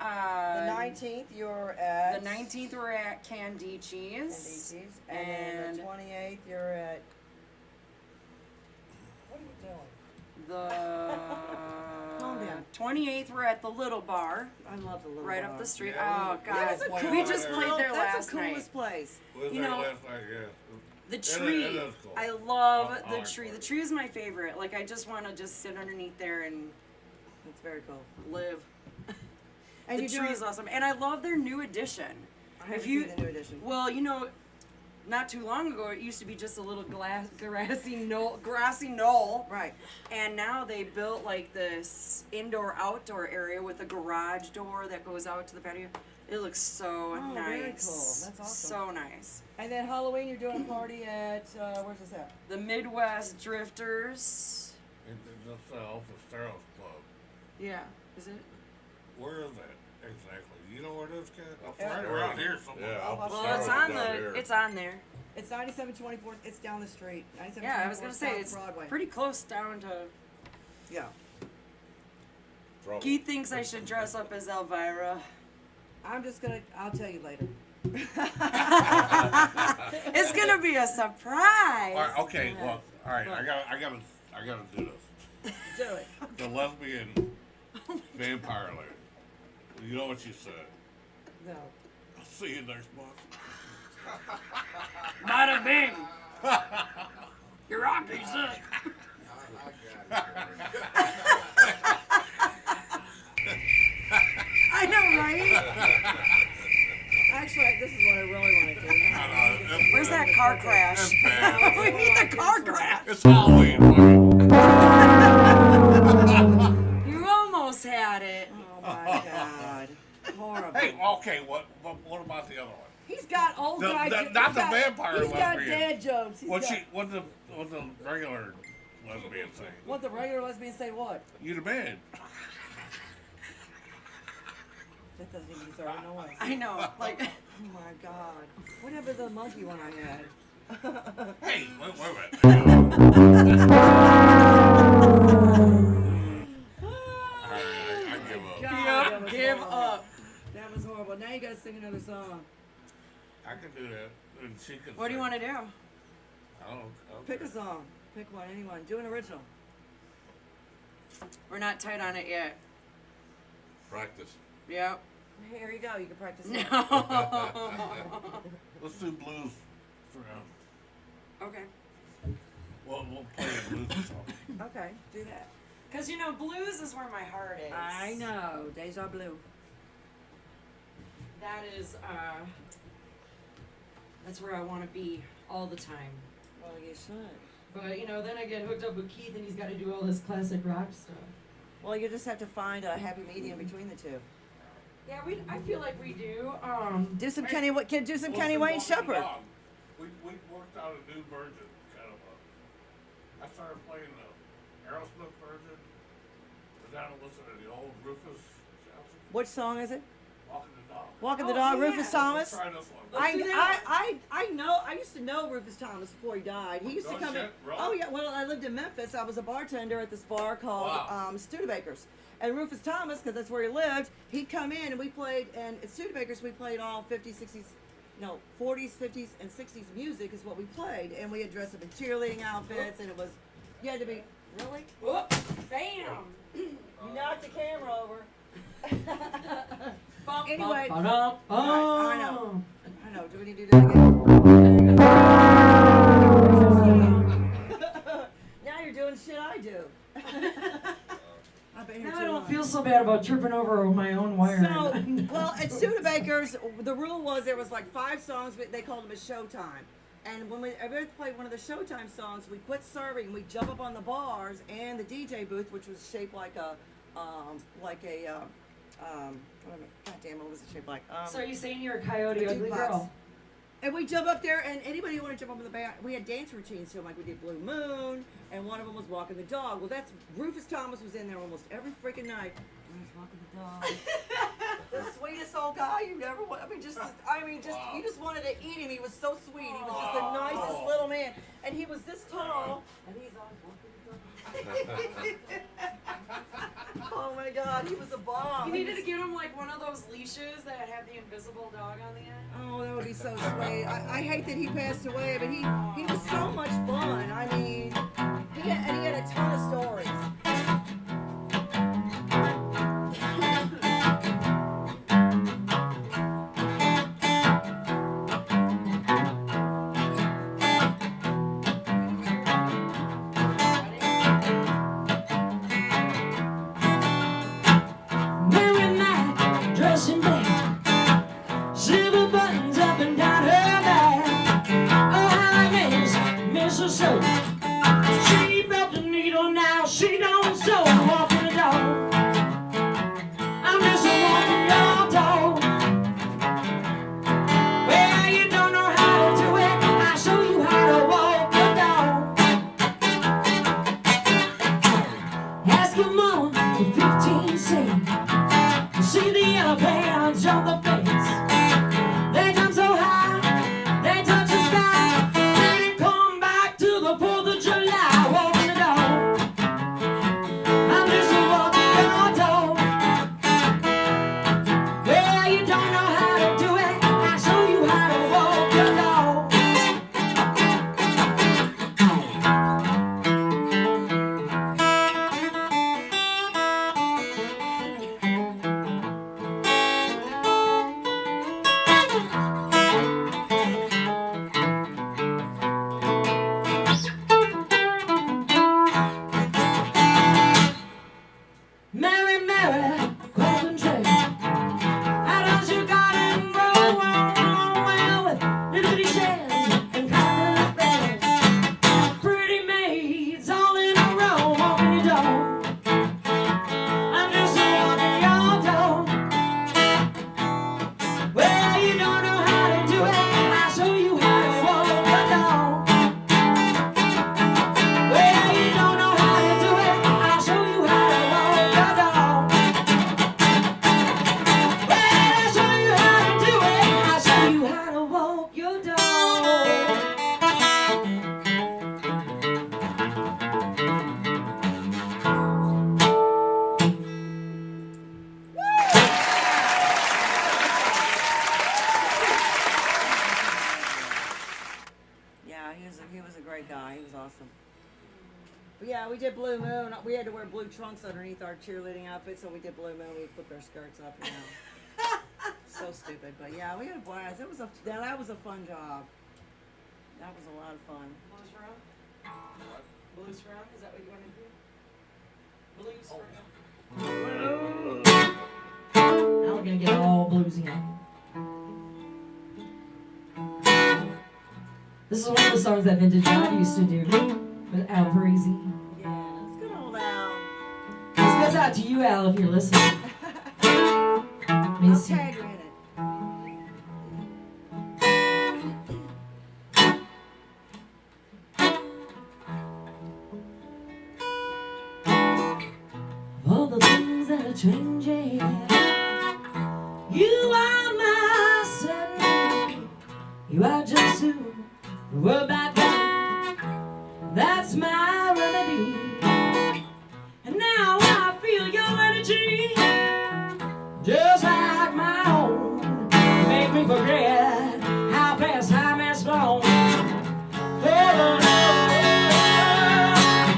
19th, you're at the 19th we're at Candici's. And then And the 28th, you're at. What are you doing? Calm The down. 28th we're at the Little Bar, I love the little right bar. up the street. Yeah, Oh we- god, That's the We we coolest just there. played there That's last the night. coolest place. We was You there know, last night, yeah. The It tree, is cool. I love I the like tree. it. The tree is my favorite. Like I just want to just sit underneath there and It's very cool. live. And The you tree is awesome, and I love their new addition. I haven't If you- seen the new edition. Well, you know, not too long ago it used to be just a little grassy knoll, Right. and now they built like this indoor-outdoor area with a garage door that goes out to the patio. It looks so Oh, nice. very cool. That's awesome. So nice. And then Halloween, you're doing a party at where's this at? The Midwest Drifters. It's just off of Sterl's Club. Yeah. Is it? Where is that exactly? You know where it is, Kat? It's Yeah. right around here somewhere. Yeah, Alpha Well, Star it's was on down here. It's on there. It's 9724th. It's down the street. 9724th. Yeah, I was gonna say South it's Broadway. pretty close down to. Yeah. Trouble. Keith thinks I should dress up as Elvira. I'm just gonna. I'll tell you later. It's gonna be a surprise. All right, okay, well, all right. I gotta do this. Do it. The lesbian vampire lady. You know what you said. No. I'll see you next month. Bada bing. You're on, pizza. I know, right? Actually, this is what I really want to do. Where's that car crash? It's bad. We need the car crash. It's Halloween. fucking- You almost had it. Oh my God. Horrible. Hey, okay. What about the other one? He's got old The- guy. the- he's not the got- vampire He's got lesbian. dad jokes. What the regular lesbian say? What the regular lesbian say? What? You the man. That doesn't even deserve a noise. I know. Like, Oh my God. What happened to the monkey one I had? Hey, wait a minute. I give up. God, that yep, was give horrible. up. That was horrible. Now you gotta sing another song. I can do that. And she can. What do you want to do? I don't. Pick a song. Pick one. Anyone. Do an original. We're not tight on it yet. Practice. Yep. Here you go. You can practice. No. Let's do blues for now. Okay. We'll play a blues song. Okay. Do that. Because, you know, blues is where my heart is. I know. Deja blue. That is, that's where I want to be all the time. Well, you should. But, you know, then I get hooked up with Keith and he's got to do all this classic rock stuff. Well, you just have to find a happy medium between the two. Yeah, I feel like we do. Do some Hey, Kenny. Do some Let's Kenny do Wayne Walking the Shepherd. Dog. We worked out a new version, kind of I started playing the Aerosmith version, but then I listened to the old Rufus Johnson, Which song is it? Walking the Dog. Walking the Oh, Dog. yeah. Rufus Let's Thomas. try this one. Let's do that. I know. I used to know Rufus Thomas before he died. He used to No come in. shit, really? Oh yeah. Well, I lived in Memphis. I was a bartender at this bar called Wow. Studebaker's. And Rufus Thomas, because that's where he lived, he'd come in and we played. And at Studebaker's, we played all 50s, 60s, no, 40s, 50s, and 60s music is what we played. And we had dressed up in cheerleading outfits, and it was, you had to be really. Whoop, bam. You knocked the camera over. Bum, Anyway. bum, Alright, I I know. I know. Do we need to do that again? Now you're doing shit I do. I've been here Now too I don't long. feel so bad about tripping over my own wire. So, well, at Studebaker's, the rule was there was like 5 songs, but they called them a showtime. And when we ever played one of the showtime songs, we quit serving and we jump up on the bars and the DJ booth, which was shaped like a, God damn, what was it shaped like? So are you saying you're a coyote A ugly jukebox. girl? And we jump up there, and anybody who wanted to jump up in the band, we had dance routines too. Like we did Blue Moon, and one of them was Walking the Dog. Well, that's Rufus Thomas was in there almost every freaking night. And he was Walking the Dog. The sweetest old guy you never want. You just wanted to eat him. He was so sweet. He was just the nicest little man, and he was this tall, and he's always walking the dog. Oh my God, he was a bomb. You needed to get him like one of those leashes that have the invisible dog on the end. Oh, that would be so sweet. I hate that he passed away, but he was so much fun. I mean, he had a ton of stories. Mary Mac, dressing black, silver buttons up and down her back. Oh, how I miss her so. She broke the needle, now she don't sew. Walking the dog, I'm just a walking your dog. Well, you don't know how to do it, I'll show you how to walk the dog. Ask your mama for 15 cents. See the yellow pants on the face. They jump so high, they touch the sky. strawberry concentrate. How does your garden grow? Well, with little bitty shells and cotton bells. Pretty maids all in a row walking your door. I'm just walking your door. Well, you don't know how to do it. I'll show you how to walk your door. Well, you don't know how to do it. I'll show you how to walk your door. Well, I'll show you how to do it. I'll show you how to walk your door. Yeah, he was a great guy. He was awesome. But yeah, we did Blue Moon. We had to wear blue trunks underneath our cheerleading outfits, so we did Blue Moon. We flipped our skirts up, you know. So stupid, but yeah, we had a blast. That was a fun job. That was a lot of fun. Blues for 'em? Blues for 'em? Is that what you want to do? Blues for 'em? Now we're gonna get all bluesy on. This is one of the songs that Vintage God used to do with Al Parisi. Yeah, it's good old Al. This goes out to you, Al, if you're listening. I'll Miss you. tag you in it. Of all the things that are changing, you are my certainty. You are just who you were back then. That's my remedy. And now I feel your energy, just like my own. You make me forget how fast time has flown. Oh,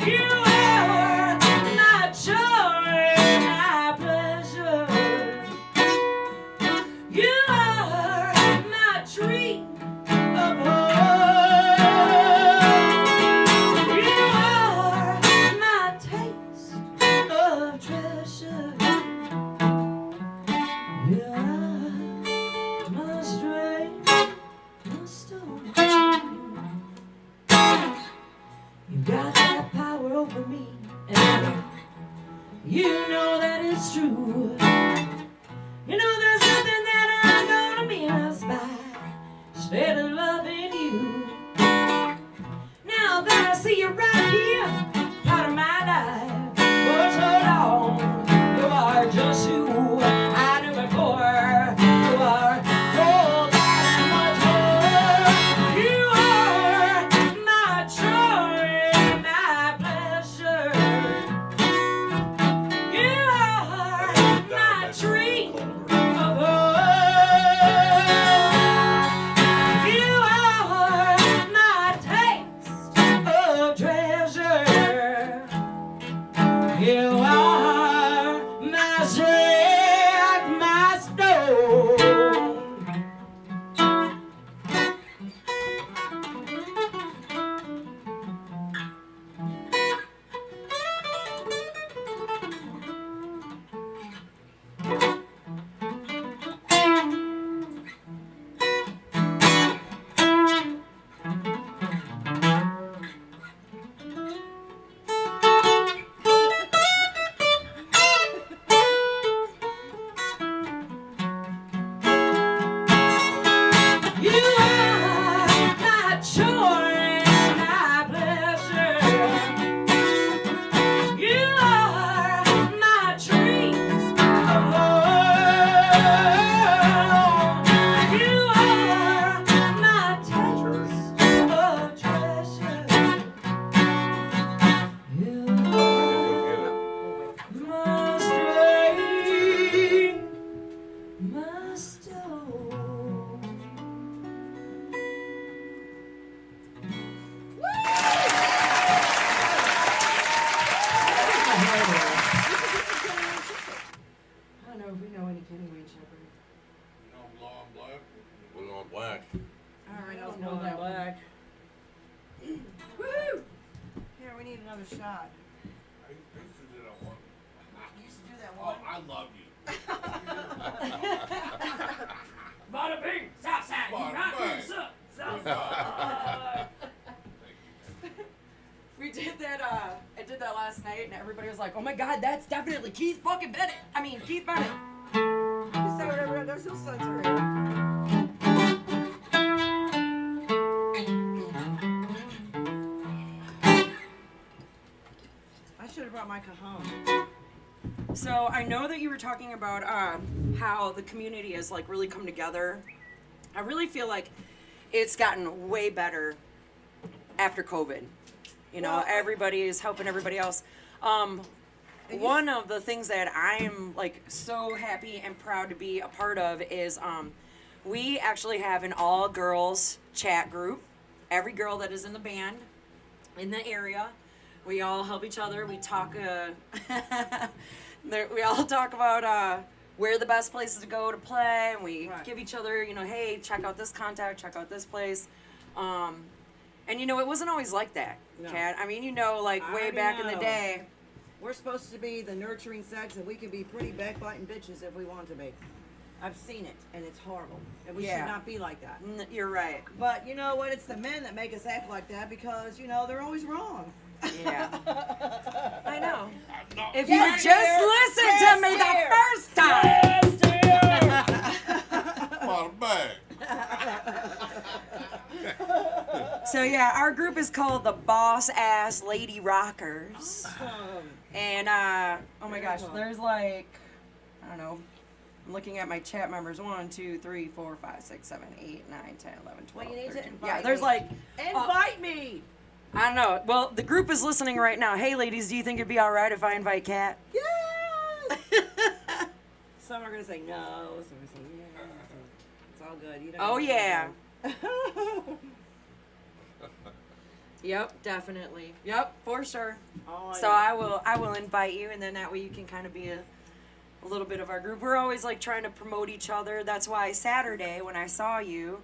you are my joy and my pleasure. You are my dream of hope. You are my taste of treasure. You are my strength, my stone. You got that power over me, and you know that it's true. You know there's nothing that I'm gonna miss by steady loving you. Now that I see you right here, part of my life, for so long, you are just who I knew before. You are all that and much more. You are my joy and my pleasure. You are my dream of hope. You are my taste of treasure. You are my strength, my stone. You are my joy and my pleasure. You are my dreams of hope. You are my taste of treasure. You are my strength, my stone. I don't know if we know any Kenny Wayne Shepherd. You know, Blue on Black? Blue on black. All right, I was know blowing that one. black. Woo! Here, we need another shot. I used to do that one. You used to do that Oh, one. I love you. Bada bing, Southside. Bada Rock bing. this up, Southside. We did that, I did that last night, and everybody was like, oh my god, that's definitely Keith fucking Bennett. I mean, Keith Bennett. You say whatever, there's no censor here. I should have brought my cajon. So I know that you were talking about how the community has like really come together. I really feel like it's gotten way better after COVID. You know, Well, everybody is helping everybody else. One of the things that I'm like so happy and proud to be a part of is we actually have an all girls chat group. Every girl that is in the band in the area, we all help each other. We talk. We all talk about where the best places to go to play, and we Right. give each other, you know, hey, check out this contact, check out this place. And you know, it wasn't always like that, No. Kat. I mean, you know, like I way already back in the know. day. We're supposed to be the nurturing sex, and we can be pretty backbiting bitches if we want to be. I've seen it, and it's horrible. And we Yeah. should not be like that. You're right. But you know what? It's the men that make us act like that because, you know, they're always wrong. Yeah. I know. No, If Yes, you just dear. listened Yes, to me dear. the first time. bada bang. So yeah, our group is called the Boss Ass Lady Rockers. And oh my gosh, there's like, I don't know, I'm looking at my chat members. 1, 2, 3, 4, 5, 6, 7, 8, 9, 10, 11, 12, Well, you need to 13. invite Yeah, there's me. like, Invite me! I don't know. Well, the group is listening right now. Hey ladies, do you think it'd be alright if I invite Kat? Yes! Some are going to say no, some are going to say yeah. It's all good. You don't Oh know. yeah. Yep, definitely. Yep, for sure. Oh, So yeah. I will invite you, and then that way you can kind of be a little bit of our group. We're always like trying to promote each other. That's why Saturday when I saw you,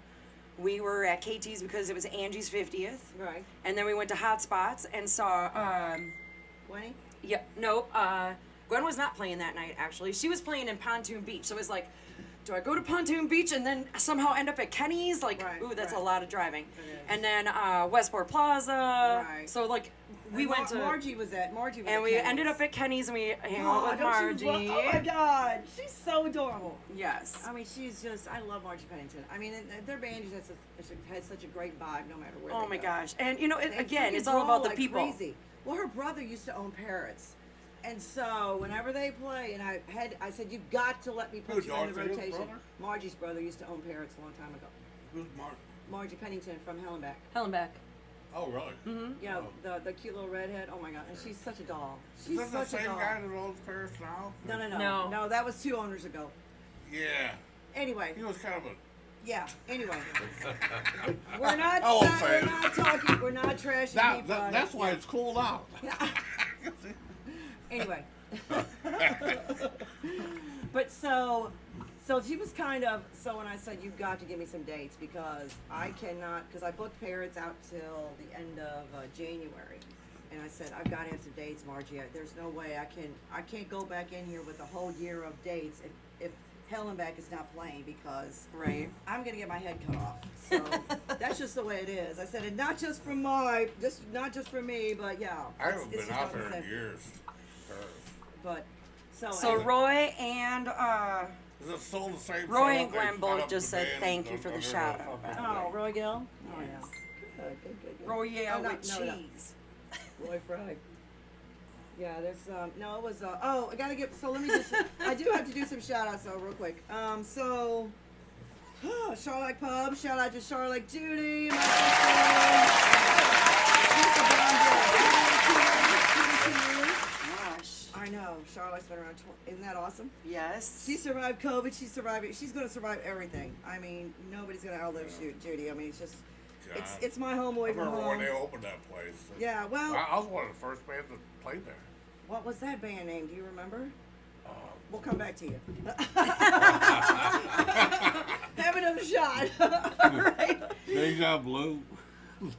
we were at KT's because it was Angie's 50th, Right. and then we went to Hot Spots and saw. 20? Gwen was not playing that night actually. She was playing in Pontoon Beach. So it was like, do I go to Pontoon Beach and then somehow end up at Kenny's? Like, Right, ooh, that's right. a lot of driving. It is. And then Westport Plaza. Right. So like we And went to. Margie was at Margie was And at we Kenny's. ended up at Kenny's and we hang out with don't you Margie. oh my God, she's so adorable. Yes. I mean, she's just, I love Margie Pennington. I mean, and their band just has such a great vibe no matter where Oh they my go. gosh. And you know, They again, freaking it's all draw about the like people. Crazy. Well, her brother used to own parrots. And so whenever they play, and I said, you've got to let me put Who, you in the Dorothy's rotation. brother? Margie's brother used to own parrots a long time ago. Who's Mark? Margie Pennington from Hellenbach. Helen Beck. Oh, really? You know, the cute little redhead. Oh my God. And she's such a doll. Is She's that the such a same doll. guy that owns Paris now? No. No. That was 2 owners ago. Yeah. Anyway, He was kind of a. yeah. Anyway, we're not. I won't sa- say we're it. not talking. We're not trashing people. That's why it's cooled out. Anyway. But so she was kind of, so when I said, you've got to give me some dates because I cannot, because I booked parrots out till the end of January. And I said, I've got to have some dates, Margie. There's no way I can't go back in here with a whole year of dates if Hellenbach is not playing because Right. I'm gonna get my head cut off. So that's just the way it is. I said, and not just for not just for me, but yeah. I haven't it's been just out not the there in same. years. But So anyway. Roy and Is it still the same Roy fella and Gwen they set both up just the said band thank you for the under shout out. fucking- Oh, Roy Gill? Oh, Yes. yeah. Good. Royale Oh, no, with no, no. cheese. Roy Fry. Yeah, there's, no, it was, I gotta get, so let me just, I do have to do some shout outs though, real quick. Charlotte Pub, shout out to Charlotte Judy, my sister. Gosh. I know, Charlotte's been around, isn't that awesome? Yes. She survived COVID. She survived it. She's going to survive everything. I mean, nobody's going to outlive Judy. I mean, it's just, it's my home away I from remember home. when they opened that place. Yeah, well, I was one of the first bands that played there. what was that band name? Do you remember? We'll come back to you. Have another shot. All right. Deja Blue. It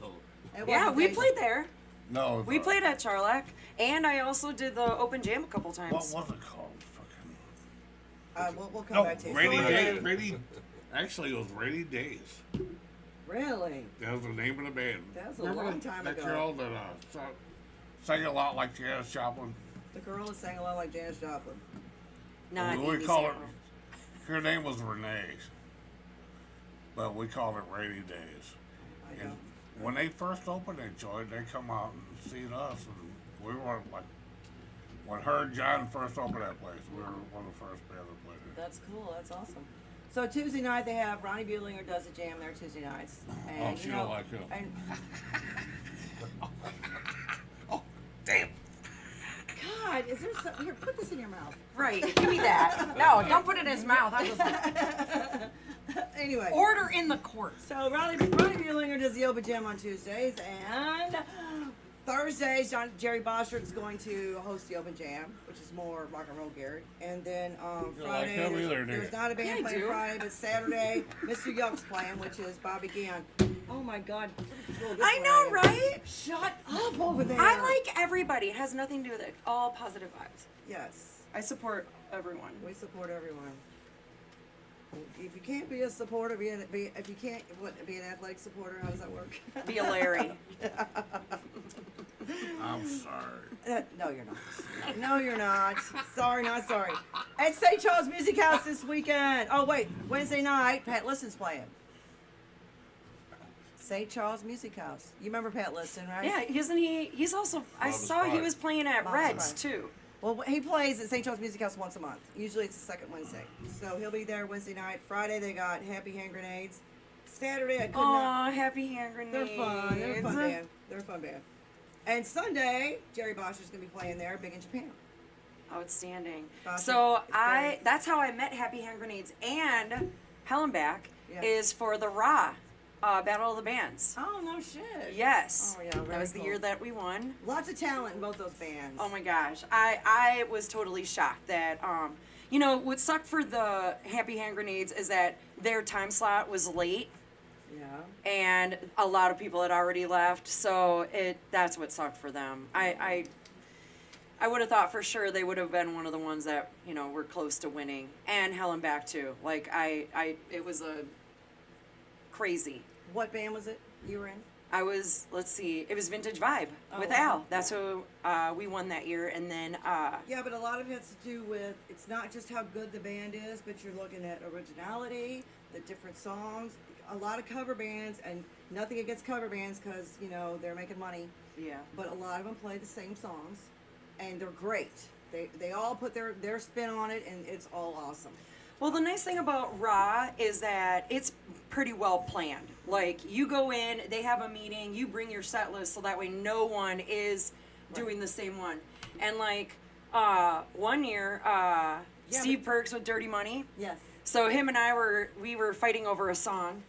Yeah, wasn't we Deja. played there. No. We played at Charlac, and I also did the open jam a couple times. What was it called? Fucking. We'll come No, back to you. Rainy So, Day. Actually, it was Rainy Days. Really? That was the name of the band. That was a Remember long time that ago. girl that sang a lot like Janis Joplin? The girl that sang a lot like Janis Joplin. Not we Amy call her. Seymour. Her name was Renee, but we called it Rainy Days. I And know. when they first opened that joint, they come out and seen us, and we were like, when her and John first opened that place, we were one of the first bands that played it. That's cool. That's awesome. So Tuesday night they have Ronnie Buehlinger does a jam there Tuesday nights. And, Oh, she don't like him. And Oh, damn! God, is there something here? Put this in your mouth. Right, give me that. No, don't put it in his mouth. I'm just Anyway. order in the court. So Ronnie Buehlinger does the open jam on Tuesdays, and Thursdays Jerry Boshert's going to host the open jam, which is more rock and roll gear. And then You don't Friday, like him either, do there's you? not a band Yeah, I playing do. Friday, but Saturday, Mr. Yuck's playing, which is Bobby Gann. Oh my God! Roll this I way. know, right? Shut up over there. I like everybody. It has nothing to do with it. All positive vibes. Yes, I support everyone. we support everyone. If you can't be a supporter, if you can't be an athletic supporter, how does that work? Be a Larry. I'm sorry. No, you're not. No, you're not. Sorry, not sorry. At St. Charles Music House this weekend. Oh, wait. Wednesday night, Pat Liston's playing. St. Charles Music House. You remember Pat Liston, right? Yeah, isn't he? He's also. I Bob's saw he Pride. was playing at Bob's Reds Pride. too. Well, he plays at St. Charles Music House once a month. Usually it's the second Wednesday. So he'll be there Wednesday night. Friday, they got Happy Hand Grenades. Saturday, I could not. Aw, happy hand grenades. They're fun. They're a fun band. They're a fun band. And Sunday, Jerry Bosher's going to be playing there, Big in Japan. Outstanding. Awesome. So It's very- that's how I met Happy Hand Grenades and Hellenbach Yeah. is for the Raw Battle of the Bands. Oh, no shit. Yes. Oh, yeah, that very was the cool. year that we won. Lots of talent in both those bands. Oh my gosh. I was totally shocked that you know, what sucked for the Happy Hand Grenades is that their time slot was late Yeah. and a lot of people had already left, so that's what sucked for them. I would have thought for sure they would have been one of the ones that, you know, were close to winning. And Helen Back too. Like it was a crazy. What band was it you were in? I was, let's see, it was Vintage Vibe with wow. Al. That's who we won that year. And then, Yeah, but a lot of it has to do with, it's not just how good the band is, but you're looking at originality, the different songs, a lot of cover bands, and nothing against cover bands because, you know, they're making money, yeah. but a lot of them play the same songs, and they're great. They all put their spin on it, and it's all awesome. Well, the nice thing about Raw is that it's pretty well planned. Like, you go in, they have a meeting, you bring your set list so that way no one is doing the same one. And like, one year, Steve Perks with Dirty Money. Yes. So him and I were fighting over a song,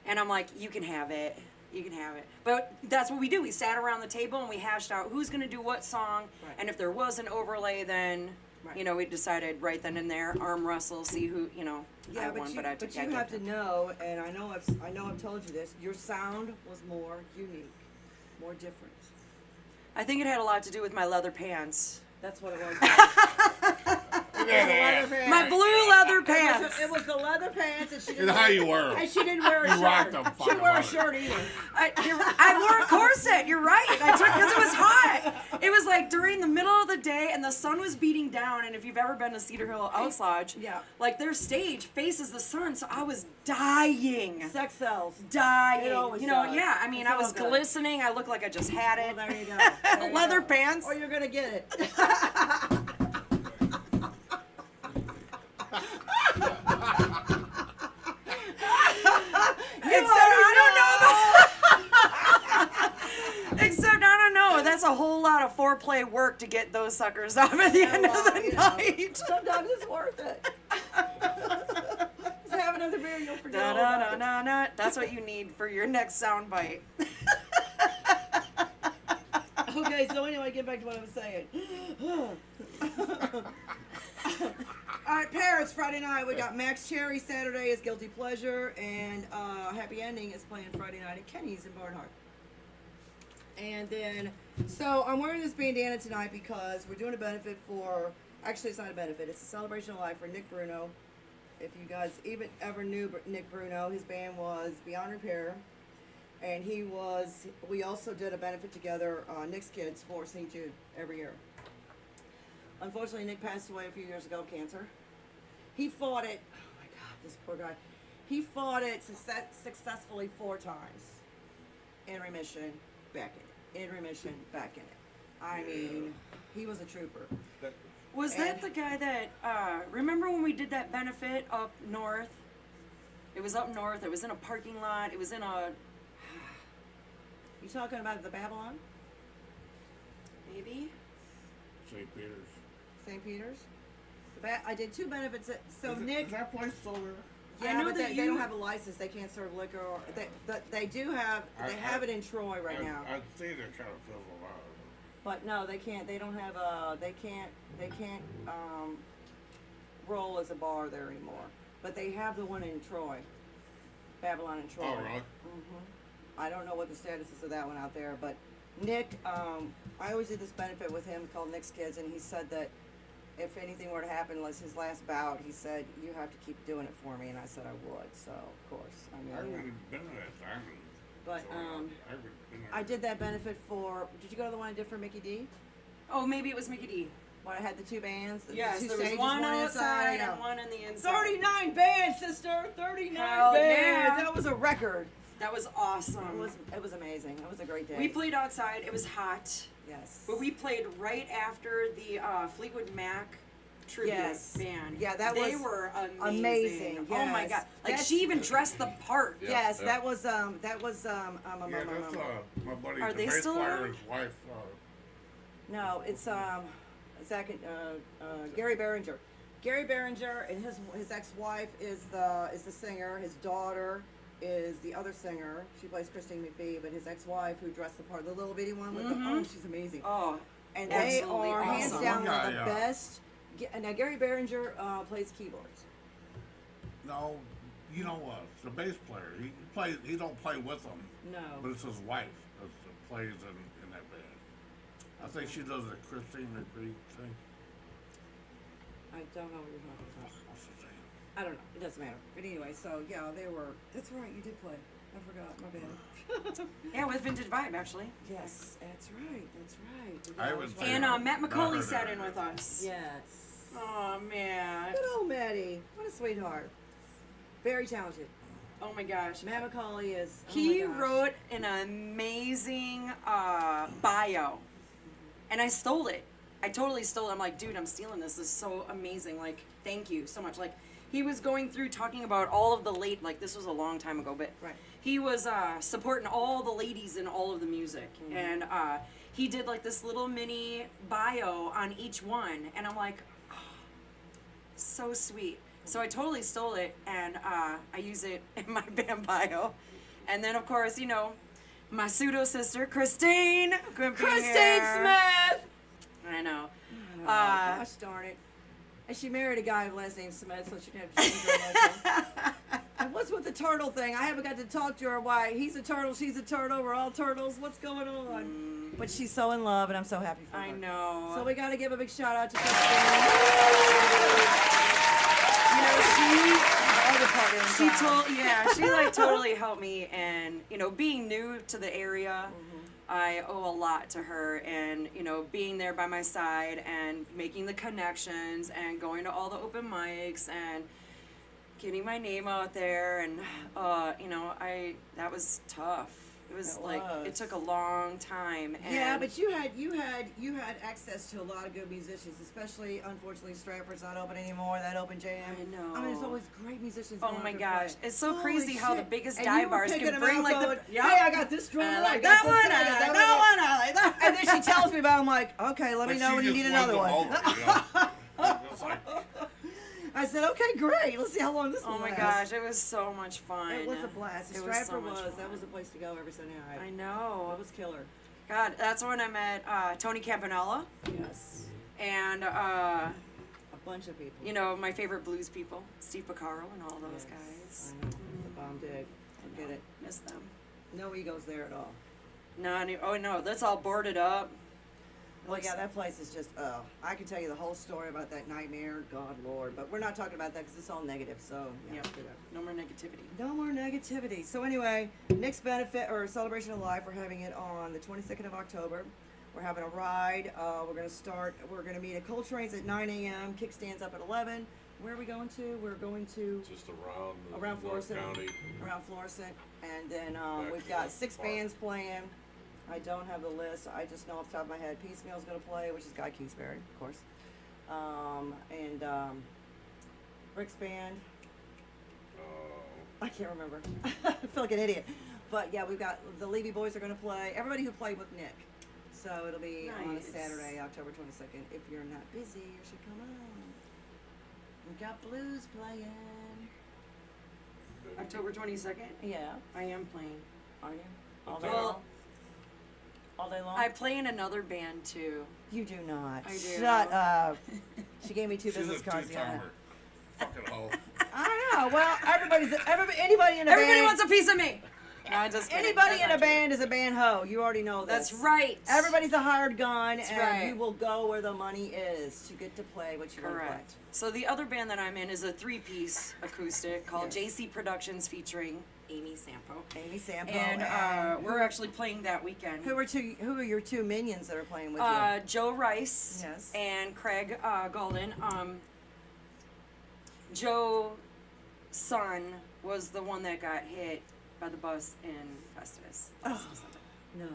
and I'm like, you can have it. You can have it. But that's what we do. We sat around the table and we hashed out who's going to do what song. Right. And if there was an overlay, then, Right. you know, we decided right then and there, arm wrestle, see who, you know, Yeah, I but won, you, but I but took you have to know, and I know I've told you this. Your sound was more unique, more different. I think it had a lot to do with my leather pants. That's what it was. Yeah. My blue leather pants. It was the leather pants, and she didn't. It's how you wear 'em. And she didn't wear a You shirt. rocked 'em She fine didn't wear a about it. shirt either. I wore a corset. You're right. I took because it was hot. It was like during the middle of the day, and the sun was beating down. And if you've ever been to Cedar Hill Elks Lodge, Yeah. like their stage faces the sun, so I was dying. Sex sells. Dying. It always You know, does. yeah. I mean, It's I all was good. glistening. I looked like I just had Well, it. there you go. There you Leather go. pants. Or you're gonna get it. Except I don't know. That's a whole lot of foreplay work to get those suckers off at the end of Well, the you know, night. sometimes it's worth it. Just have another beer, you'll forget all Da, about da, it. da, da. That's what you need for your next sound bite. Okay, so anyway, get back to what I was saying. All right, Paris, Friday night. We got Max Cherry. Saturday is Guilty Pleasure. And Happy Ending is playing Friday night at Kenny's in Barnhart. And then, so I'm wearing this bandana tonight because we're doing a benefit for Actually, it's not a benefit. It's a celebration of life for Nick Bruno. If you guys even ever knew Nick Bruno, his band was Beyond Repair. And we also did a benefit together, Nick's Kids for St. Jude every year. Unfortunately, Nick passed away a few years ago of cancer. He fought it, oh my God, this poor guy. He fought it successfully 4 times. In remission, back in it. In remission, back in it. I mean, he was a trooper. Was that the guy that, remember when we did that benefit up north? It was up north, it was in a parking lot, it was in a, You talking about the Babylon? maybe? St. Peter's. St. Peter's? I did 2 benefits. So Is Nick, that place still there? yeah, I know but that they don't you- have a license. They can't serve liquor. Or they do have. They have it in Troy right now. I'd say they're kind of fizzled out. But no, they can't. They don't have a. They can't roll as a bar there anymore. But they have the one in Troy, Babylon in Troy. Oh, really? I don't know what the status is of that one out there, but Nick, I always did this benefit with him called Nick's Kids, and he said that if anything were to happen, like his last bout, he said, you have to keep doing it for me, and I said I would, so of course. I I mean, haven't been to that time. but I haven't been there. I did that benefit for, did you go to the one I did for Mickey D? Oh, maybe it was Mickey D. When I had the 2 bands? The Yes, 2 there was stages, one inside, outside yeah. and one in the inside. 39 bands, sister! 39 Hell bands! yeah. That was a record. That was awesome. It was amazing. It was a great day. We played outside, it was hot, Yes. but we played right after the Fleetwood Mac tribute Yes. band. Yeah, that they was were amazing, Oh my yes. God! Like That's- she even dressed the part. Yeah, Yes, yeah. that was Yeah, that's my buddy, Are the they bass still player, around? his wife. no, it's Zach and Gary Behringer. Gary Behringer and his ex-wife is the singer. His daughter is the other singer. She plays Christine McVie, but his ex-wife who dressed the part, the little bitty one with the she's amazing. Oh, And they absolutely are hands awesome. down one of Yeah, the yeah. best. Now Gary Behringer plays keyboards. No, you know what? The bass player. He don't play with them, but No. it's his wife that plays in that band. I think she does the Christine McVie thing. I don't know what you're talking about. What's her name? I don't know. It doesn't matter. But anyway, so yeah, they were. That's right. You did play. I forgot. My bad. Yeah, with Vintage Vibe actually. Yes, that's right. That's right. I haven't seen And her. Matt Not McCauley her sat there. in with us. Yes. Oh man. Good old Maddie. What a sweetheart. Very talented. Oh my gosh. Matt McCauley is. Oh He my gosh. wrote an amazing bio, and I stole it. I totally stole it. I'm like, dude, I'm stealing this. This is so amazing. Like, thank you so much. Like, he was going through talking about all of the this was a long time ago, but Right. he was supporting all the ladies in all of the music. Mm-hmm. And he did like this little mini bio on each one. And I'm like, oh, so sweet. So I totally stole it, and I use it in my band bio. And then, of course, you know, my pseudo sister, Christine. couldn't be Christine here. Smith. I know. Oh, gosh darn it. And she married a guy with last name Smith, so she didn't have to change her last name. And what's with the turtle thing? I haven't got to talk to her. Why? He's a turtle, she's a turtle, we're all turtles. What's going on? But she's so in love, and I'm so happy for her. I know. So we got to give a big shout out to Christine. You know, Other part in she town. she like totally helped me, and you know, being new to the area, I owe a lot to her, and you know, being there by my side and making the connections and going to all the open mics and getting my name out there, and you know, that was tough. It was It like was. it took a long time. And Yeah, but you had access to a lot of good musicians, especially unfortunately Stratford's not open anymore. That open jam. I know. I mean, there's always great musicians. Oh going my to gosh, play. it's so Holy crazy how the shit. biggest And dive you were bars picking can them bring out like going, the Hey, I got this drummer. and I I like got that this one, guy, I got that that one, I like that. And then she tells me about it. I'm like, okay, let me But know she when you just need won another them one. over, you know? It's like, I said, okay, great. Let's see how long this Oh will my last. gosh, it was so much fun. It was a blast. It was Stratford so much that fun. was the place to go every Sunday night. I know. It was killer. God, that's when I met Tony Campanella Yes. and A bunch of people. you know, my favorite blues people, Steve Piccaro and all those Yes. guys. I know. The bomb dig. Forget it. Miss them. No egos there at all. Oh no, that's all boarded up. Well, yeah, that place is just, I can tell you the whole story about that nightmare, God Lord, but we're not talking about that because it's all negative, so, yeah. Yep. No more negativity. No more negativity. So anyway, next benefit or celebration of life, we're having it on the 22nd of October. We're having a ride. We're going to meet at Coltrane's at 9 a.m. Kickstands up at 11. Where are we going to? We're going to Just around around North Florissant. County. Around Florissant. And then Back we've to got the 6 park. bands playing. I don't have the list. I just know off the top of my head Piecemeal's going to play, which is Guy Kingsbury, of course. And Rick's band. I can't remember. I feel like an idiot. But yeah, we've got the Levy Boys are going to play. Everybody who played with Nick. So it'll be on a Nice. Saturday, October 22nd. If you're not busy, you should come on. We've got blues playing. October 22nd. Yeah. I am playing. Are you? All day Well, long? All day long? I play in another band too. You do not. I do. Shut up. She gave me 2 She's business a cards. Yeah. two-timer. Fucking hoe. I know. Well, anybody in a Everybody band. wants a piece of me. No, just kidding. Anybody That's in not a band is a band hoe. You already know this. That's right. Everybody's a hired gun, and right. you will go where the money is to get to play what you want to play. Correct. So the other band that I'm in is a 3-piece acoustic called Yes. JC Productions featuring Amy Sampo. Amy Sampo. And we're actually playing that weekend. who are your 2 minions that are playing with you? Joe Rice Yes. and Craig Golden. Joe's son was the one that got hit by the bus in Festus. Oh. No.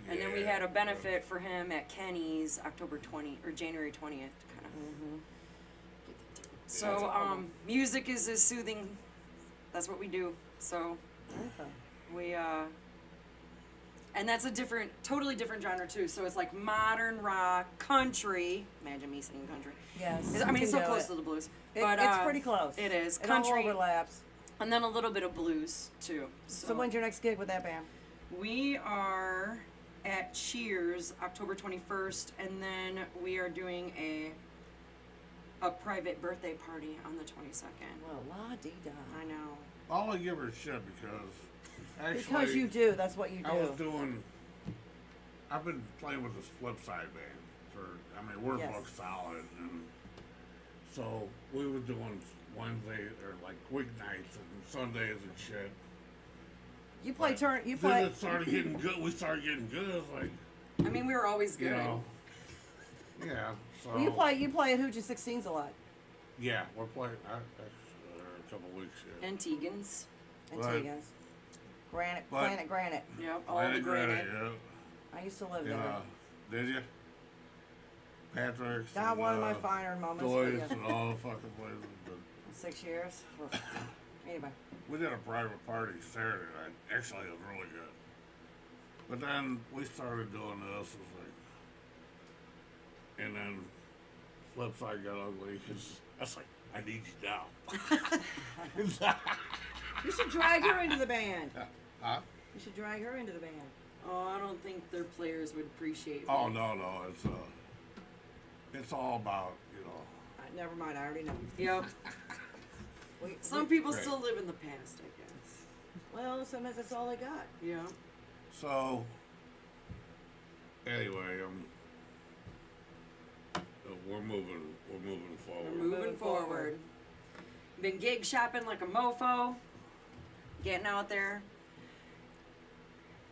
And then we had a benefit for him at Kenny's October 20 or January 20th to kind of get the So music is as soothing. That's what we do. So Okay. we and that's a totally different genre too. So it's like modern rock, country. Imagine me singing country. Yes. I mean, it's you so can do close it. to the blues. It- But it's pretty close. It is It all country, overlaps. and then a little bit of blues too. So when's your next gig with that band? We are at Cheers October 21st, and then we are doing a private birthday party on the 22nd. Well, la dee da. I know. All I give her shit because actually Because you do. That's what you do. I was doing. I've been playing with this flip side band for. I mean, we're Yes. booked solid, and so we were doing Wednesday or like weeknights and Sundays and shit. You play But turn. You Then play. it started getting good. We started getting good. It's like I mean, we were always good. you know. Yeah. So Well, you play at Hooja 16s a lot. Yeah, we're playing. A couple weeks here. And Tegan's. Right. Antiguans. Granite. But- Planet Granite. Yep. All Planet the granite. Granite, I used to live yeah. there. Did you? Patrick's. Not and, one of my finer moments. But Doyle's yeah. and all the fucking places. But 6 years. Anyway. we did a private party Saturday night. Actually, it was really good. But then we started doing this. It was like, and then flip side got ugly. I was like, I need you now. You should drag her into the band. Huh? You should drag her into the band. Oh, I don't think their players would appreciate. Oh me. no, it's all about Never mind. I already know. Yep. We, Some people still live in the past, I guess. well, sometimes that's all they got. Yeah. So anyway, we're moving forward. We're moving forward. Been gig shopping like a mofo. Getting out there.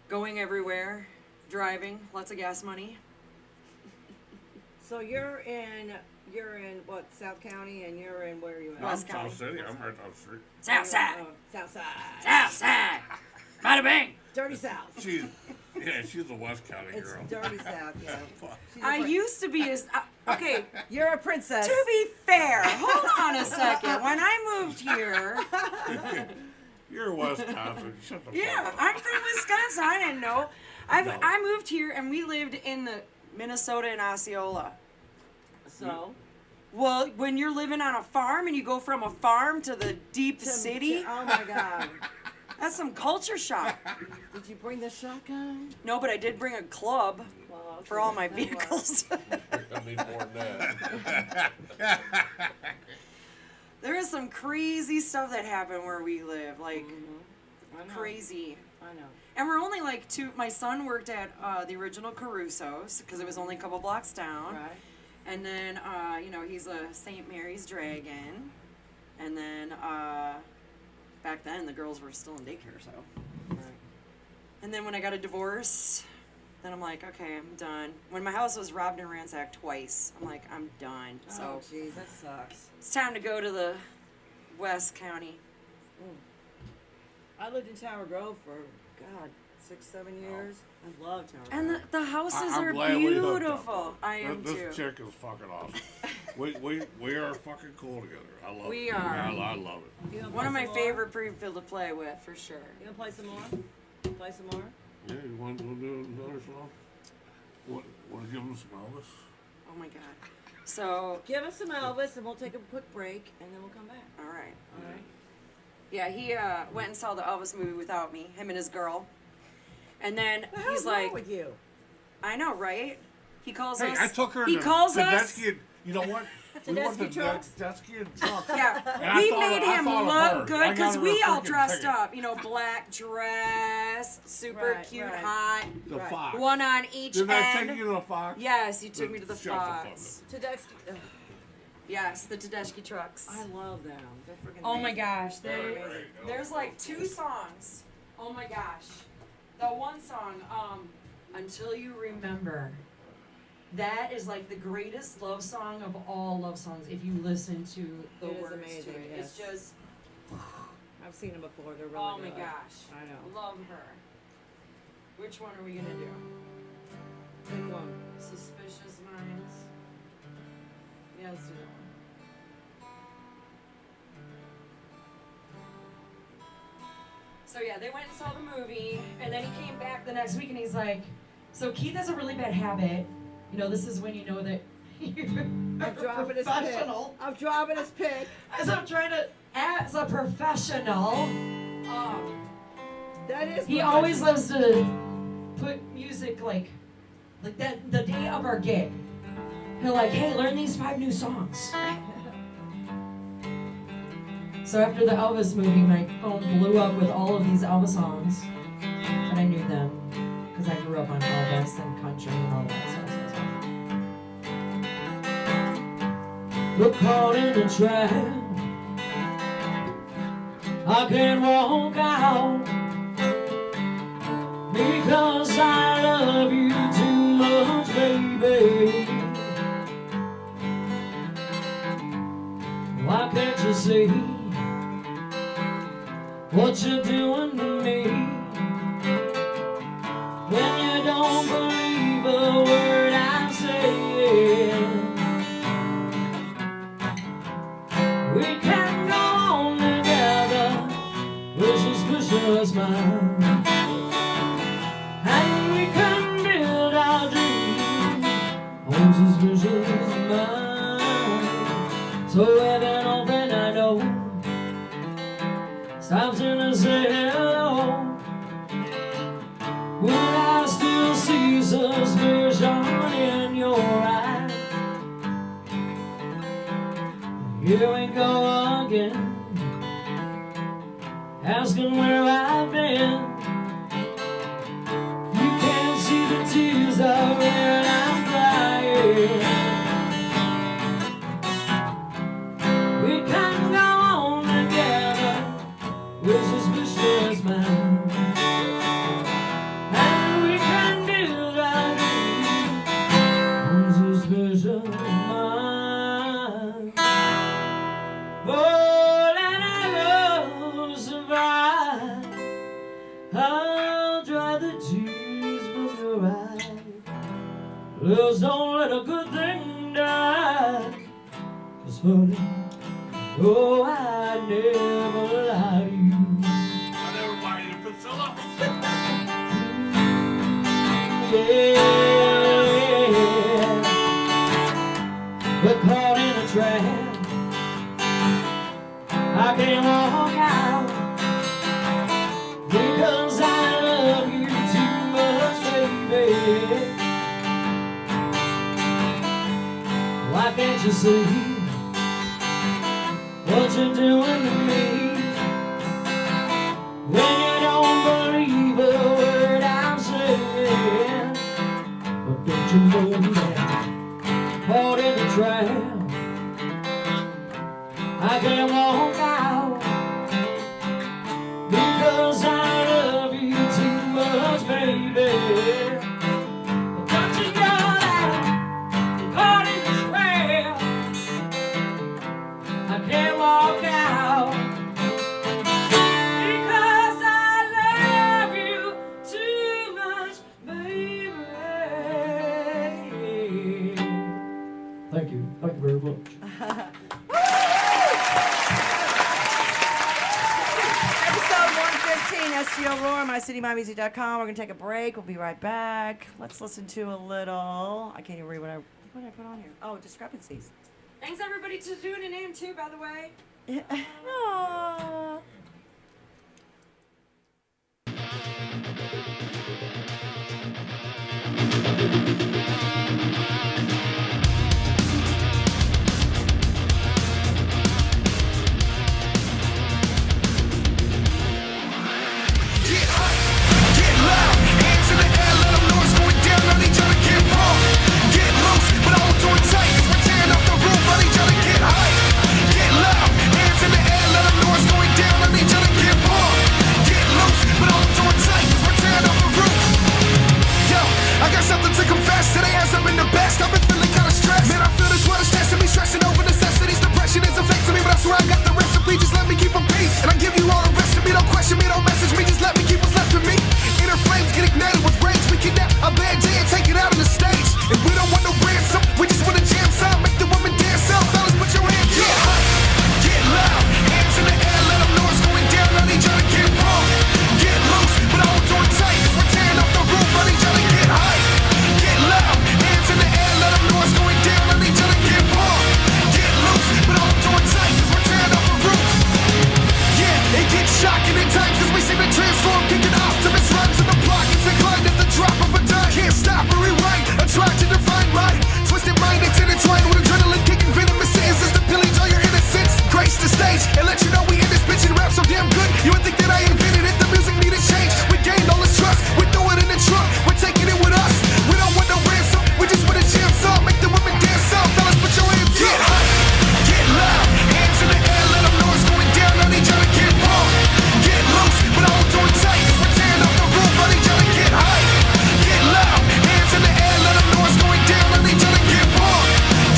Going everywhere. Driving. Lots of gas money. So you're in what, South County, and you're in where are you at? I'm West County. South City. I'm right down the street. South side. Oh, South Side. South side. Bada bang. Dirty South. She's a West County It's girl. Dirty South, yeah. She's a I used to be okay. You're a princess. To be fair, hold on a second. When I moved here, You're Wisconsin. Shut the yeah, fuck up. I'm from Wisconsin. I didn't know. I moved here and we lived in the Minnesota and Osceola. So? Well, when you're living on a farm and you go from a farm to the deep city, Oh my God. that's some culture shock. Did you bring the shotgun? No, but I did bring a club Well, okay, for all my that was- vehicles. I need more than that. There is some crazy stuff that happened where we live, like I know. crazy. I know. And we're only like my son worked at the original Caruso's because it was only a couple blocks down. Right. And then, he's a St. Mary's Dragon. And then, back then the girls were still in daycare, so. Right. And then when I got a divorce, then I'm like, okay, I'm done. When my house was robbed and ransacked twice, I'm like, I'm done. Oh, So jeez, that sucks. it's time to go to the West County. I lived in Tower Grove for, God, 6-7 years. I love Tower Grove. And the houses I'm are glad we hooked beautiful. up. I am This too. chick is fucking awesome. we are fucking cool together. I love it. We are. I love it. You gonna One play of my some more? favorite people to play with, for sure. You gonna play some more? Play some more? Yeah, you want to do another song? Want to give them some Elvis? Oh my God. So, Give us some Elvis, and we'll take a quick break, and then we'll come back. all right. All right. Yeah, he went and saw the Elvis movie without me, him and his girl. And then The hell's he's wrong like, with you? I know, right? He calls Hey, us. I took her He to calls us. Tedeschi. You know what? We went to Tedeschi trucks? Tedeschi and trucks. Yeah, And we I made thought him of look her. good I because got her a we all freaking dressed ticket. up. Black dress, super Right, cute, right. hot. The Right. Fox. One on each Did I end. take you to the Fox? Yes, you took me to the Shut the fuck Fox. Tedeschi. Ugh, Yes, the Tedeschi trucks. I love them. They're freaking Oh my amazing. gosh, Amazing. there's like 2 songs. Oh my gosh. The one song, Until You Remember. That is like the greatest love song of all love songs if you listen to the It is words amazing, to it. yes. It's just, I've seen them before. They're really oh good. my gosh. I know. Love her. Which one are we gonna do? Pick one. Suspicious Minds. Yeah, let's do that one. So yeah, they went and saw the movie, and then he came back the next week, and he's like, "So Keith has a really bad habit. This is when you know that you're I'm dropping his pick. professional." I'm dropping his pick. As I'm trying to, as a professional, That is. he always loves to put music like that the day of our gig. He'll like, "Hey, learn these 5 new songs." So after the Elvis movie, my phone blew up with all of these Elvis songs, but I knew them because I grew up on Elvis and country and all that stuff. We're caught in a trap. I can't walk out because I love you too much, baby. Why can't you see what you're doing to me? When you don't believe a word I'm saying, we can go on together with suspicious minds, and we can build our dreams on suspicious minds. So every open I know stops in to say hello. Will I still see suspicion in your eyes? Here we go again, asking where I've been. You can't see the tears that when I'm crying. We can go on together with suspicious minds, and we can build our dreams on suspicious minds. Oh, and I love survive. I'll dry the tears from your eyes. Please don't let a good thing die. 'Cause honey, oh, I never lie to you. I never lied to Priscilla. Yeah, we're caught in a trap. I can't walk out because I love you too much, baby. Why can't you see what you're doing to me? When you don't believe I can't walk out because I love you too much, baby. Don't you know that caught in the trail? I can't walk out because I love you too much, baby. Thank you very much. Episode 115, Stl Roar, mycitymymusic.com. We're going to take a break. We'll be right back. Let's listen to a little. I can't even read what I put on here. Oh, discrepancies. Thanks everybody to tuning in too, by the way. Aww. Get hot, get loud, hands in the air, let them know it's going down. I need y'all to get raw, get loose, but I won't do it tight. 'Cause we're tearing off the roof. I need y'all to get high, get loud, hands in the air, let them know it's going down. I need y'all to get raw, get loose, but I won't do it tight. 'Cause we're tearing off the roof. Yo, I got something to confess. Today hasn't been the best. I've been feeling kinda stressed. Man, I feel this world is stressing me, stressing over necessities. Depression is affecting me, but I swear I got the recipe. Just let me keep a peace, and I give you all the rest of me. Don't question me, don't message me. Just let me keep what's left of me. Inner flames get ignited with rage. We kidnap a bad day and take it out on the stage. And we don't want no ransom. We just want a jam sound. Make the woman dance out. Fellas, put your hands up. Get hot, get loud, hands in the air. Let them know it's going down. I need y'all to get raw, get loose, but I won't do it tight. 'Cause we're tearing off the roof. I need y'all to get high, get loud, hands in the air. Let them know it's going down. I need y'all to get raw, get loose, but I won't do it tight. 'Cause we're tearing off the roof. Yeah, it gets shocking at times 'cause we seem to transform, kicking optimist rhymes in the block. It's inclined at the drop of a dime. Can't stop or rewind. I try to define my twisted mind. It's intertwined with adrenaline kicking venomous sentences to pillage all your innocence. Grace the stage and let you know we in this bitch and rap so damn good. You would think that I invented it. The music needed change. We gained all this trust. We throw it in the trunk. We're taking it with us. We don't want no ransom. We just want a jam song. Make the women dance out. Fellas, put your hands up. Get hot, get loud, hands in the air. Let them know it's going down. I need y'all to get raw, get loose, but I won't do it tight. 'Cause we're tearing off the roof. I need y'all to get high, get loud, hands in the air. Let them know it's going down. I need y'all to get raw,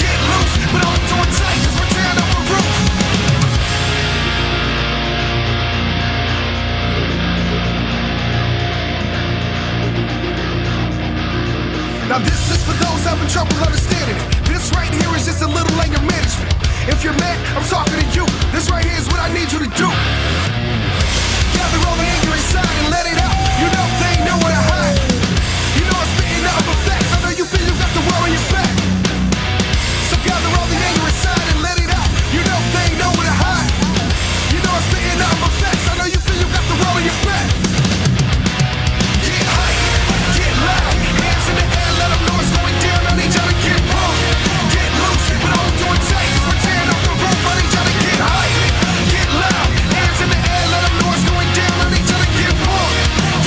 get loose, but I won't do it tight. 'Cause we're tearing off the roof. Now this is for those having trouble understanding it. This right here is just a little anger management. If you're mad, I'm talking to you. This right here is what I need you to do. Gather all the anger inside and let it out. You know they ain't nowhere to hide. You know I'm spitting nothing but facts. I know you feel you got the world on your back. So gather all the anger inside and let it out. You know they ain't nowhere to hide. You know I'm spitting nothing but facts. I know you feel you got the world on your back. Get high, get loud, hands in the air. Let them know it's going down. I need y'all to get raw, get loose, but I won't do it tight. 'Cause we're tearing off the roof. I need y'all to get high, get loud, hands in the air. Let them know it's going down. I need y'all to get raw,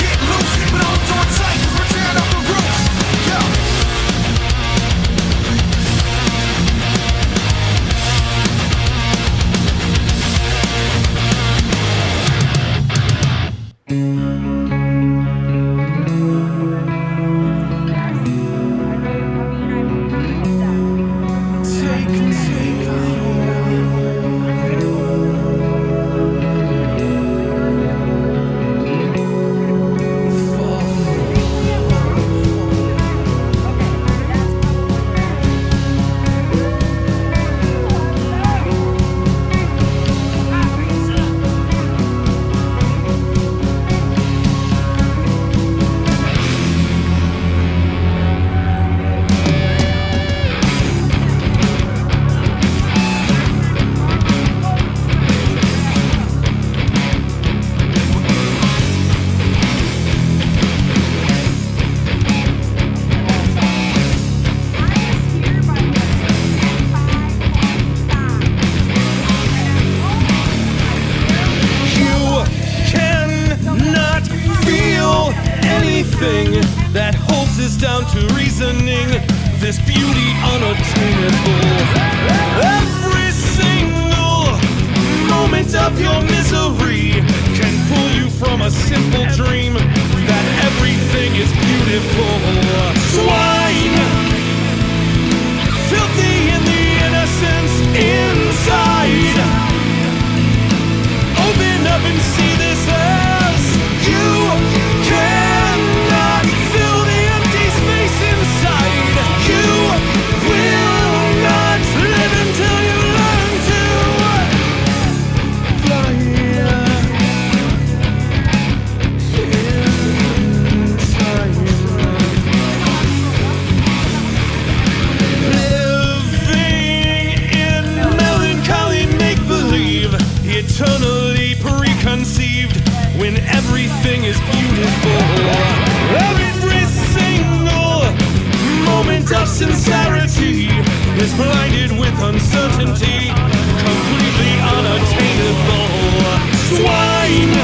get loose, but I won't do it tight. 'Cause we're tearing off the roof. Yo. that holds us down to reasoning, this beauty unattainable. Every single of your misery can pull you from a simple dream that everything is beautiful. Swine, filthy in the innocence inside. Open up and see this as you cannot fill the empty space inside. You will not live until you learn to fly inside. Living in melancholy make-believe, eternally preconceived when everything is beautiful. Every single moment of sincerity is blinded with uncertainty, completely unattainable. Swine,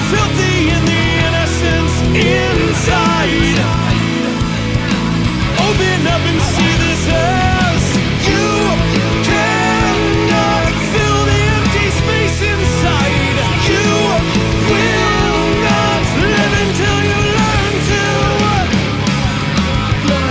filthy in the innocence inside. Open up and see this as you cannot fill the empty space inside. You will not live until you learn to fly.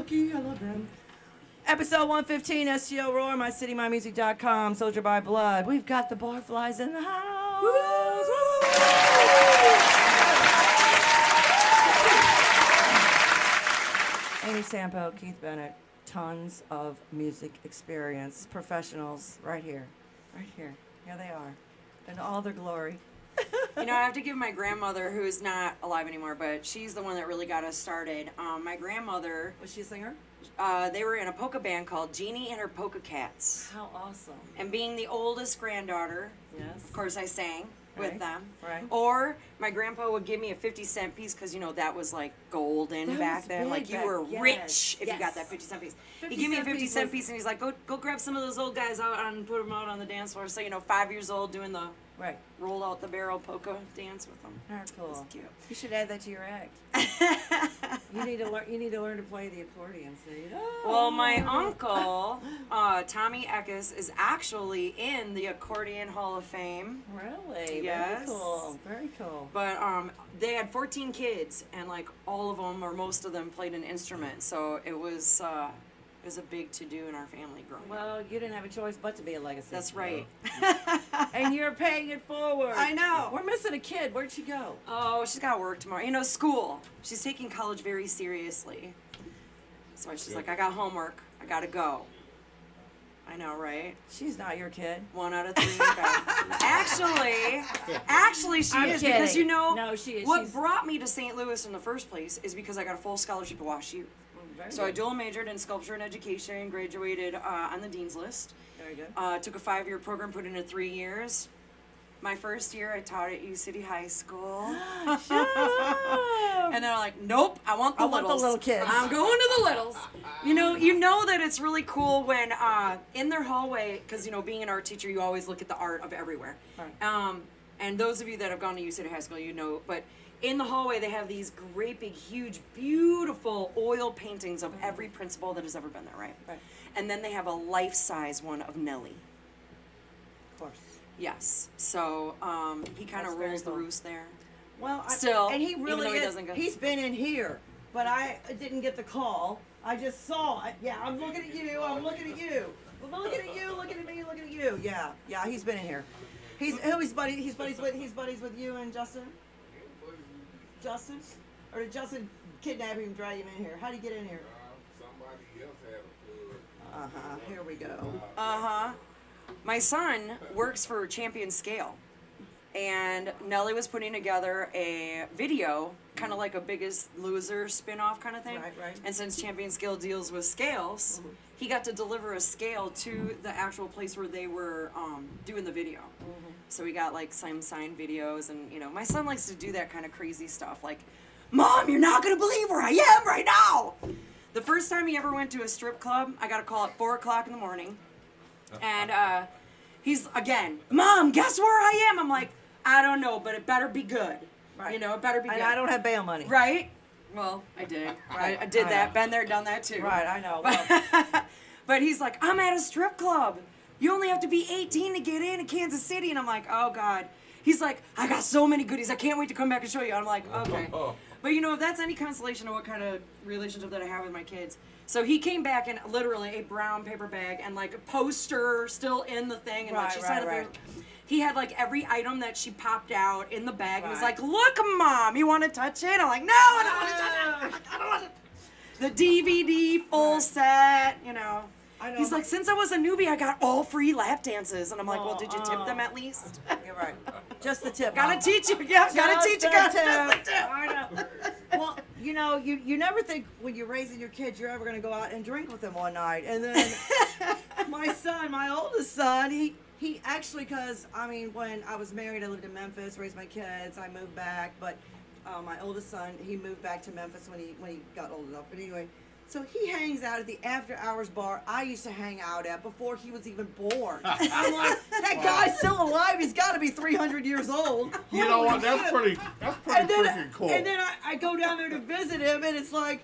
Cookie. I love them. Episode 115, Stl Roar, mycitymymusic.com, Soldier by Blood. We've got the Barflies in the house. Amy Sampo, Keith Bennett, tons of music experience, professionals, right here. Here they are, in all their glory. You know, I have to give my grandmother, who's not alive anymore, but she's the one that really got us started. My grandmother, Was she a singer? they were in a polka band called Jeannie and her Polka Cats. How awesome. And being the oldest granddaughter, Yes. of course I sang Right, with them. right. Or my grandpa would give me a 50-cent piece because, you know, that was like golden That back was then. big Like you back- were yes, rich if you yes. got that 50-cent piece. He'd 50 give me a cent 50-cent piece piece and he's like, go grab some of those old guys out and put them out on the dance floor. So, you know, 5 years old doing the Right. roll out the barrel polka dance with them. Very cool. It's cute. You should add that to your act. You need to learn. You need to learn to play the accordion. See? Well, my uncle, Tommy Eckes, is actually in the Accordion Hall of Fame. Really? Yes. Very cool. Very cool. But they had 14 kids, and like all of them or most of them played an instrument. So it was a big to-do in our family growing up. Well, you didn't have a choice but to be a legacy. That's right. And you're paying it forward. I know. We're missing a kid. Where'd she go? Oh, she's got work tomorrow. You know, school. She's taking college very seriously. So she's like, I got homework. I gotta go. I know, right? She's not your kid. 1 out of 3. Actually, she I'm is kidding. because you know No, she is. what She's- brought me to St. Louis in the first place is because I got a full scholarship at WashU. Very So I good. dual majored in sculpture and education, graduated on the dean's list. Very good. Took a 5-year program, put in it 3 years. My first year, I taught at U City High School. Shut up. And they're like, nope, I want the I want the littles. little kids. I'm going to the littles. You know that it's really cool when in their hallway, because you know, being an art teacher, you always look at the art of everywhere. Right. And those of you that have gone to U City High School, you know. But in the hallway, they have these great, big, huge, beautiful oil paintings of every principal that has ever been there, right? Right. And then they have a life-size one of Nellie. Of course. Yes. So he kind That's of very rules the cool. roost there. Well, Still, and he even really though he is. doesn't go- He's been in here, but I didn't get the call. I just saw it. Yeah, I'm looking at you. I'm looking at you. I'm looking at you. Looking at me. Looking at you. Yeah, yeah. He's been in here. He's buddies with you and Justin. Justin, or did Justin kidnap him and drag him in here? How did he get in here? Somebody else had a flood. Here we go. My son works for Champion Scale, and Nellie was putting together a video, kind of like a Biggest Loser spin-off kind of thing. Right. And since Champion Scale deals with scales, he got to deliver a scale to the actual place where they were doing the video. So we got like some signed videos, and you know, my son likes to do that kind of crazy stuff. Like, Mom, you're not gonna believe where I am right now. The first time he ever went to a strip club, I got a call at 4 o'clock in the morning. And he's again, Mom, guess where I am? I'm like, I don't know, but it better be good. Right. You know, it better be good. And I don't have bail money. Right? Well, I did. I did I that. know. Been there, done that too. Right, I know. Well, But he's like, I'm at a strip club. You only have to be 18 to get in Kansas City. And I'm like, oh God. He's like, I got so many goodies. I can't wait to come back and show you. I'm like, okay. But you know, if that's any consolation of what kind of relationship that I have with my kids. So he came back in literally a brown paper bag and like a poster still in the thing. And like she signed up there. He had like every item that she popped out in the bag and was like, look, Mom, you want to touch it? I'm like, no, I don't want to touch it. I don't want it. The DVD full set, you know. I know. He's like, since I was a newbie, I got all free lap dances. And I'm like, well, did you tip them at least? you're right. Just the tip. Gotta Mom. teach you. Yeah, gotta teach you guys. Just the tip. I know. Well, you never think when you're raising your kids you're ever going to go out and drink with them one night. And then my oldest son, he actually, because, when I was married, I lived in Memphis, raised my kids, I moved back. But my oldest son, he moved back to Memphis when he got old enough. But anyway, so he hangs out at the after-hours bar I used to hang out at before he was even born. I'm like, that guy's still alive. He's got to be 300 years old. You know what? Holy That's shit. pretty freaking cool. And then I go down there to visit him, and it's like,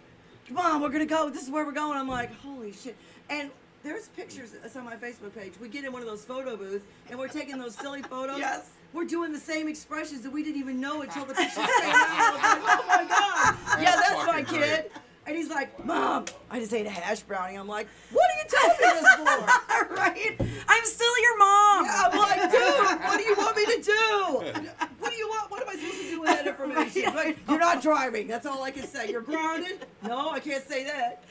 come on, we're going to go. This is where we're going. I'm like, holy shit. And there's pictures that's on my Facebook page. We get in one of those photo booths, and we're taking those silly photos. Yes. We're doing the same expressions that we didn't even know until the pictures came out. I was like, oh my God. Yeah, that's my fucking kid. And he's like, Mom, I just ate a hash brownie. I'm like, what are you telling me this for? Right? I'm still your mom. Yeah, I'm like, dude, what do you want me to do? What do you want? What am I supposed to do with that information? Like, you're not driving. That's all I can say. You're grounded? No, I can't say that.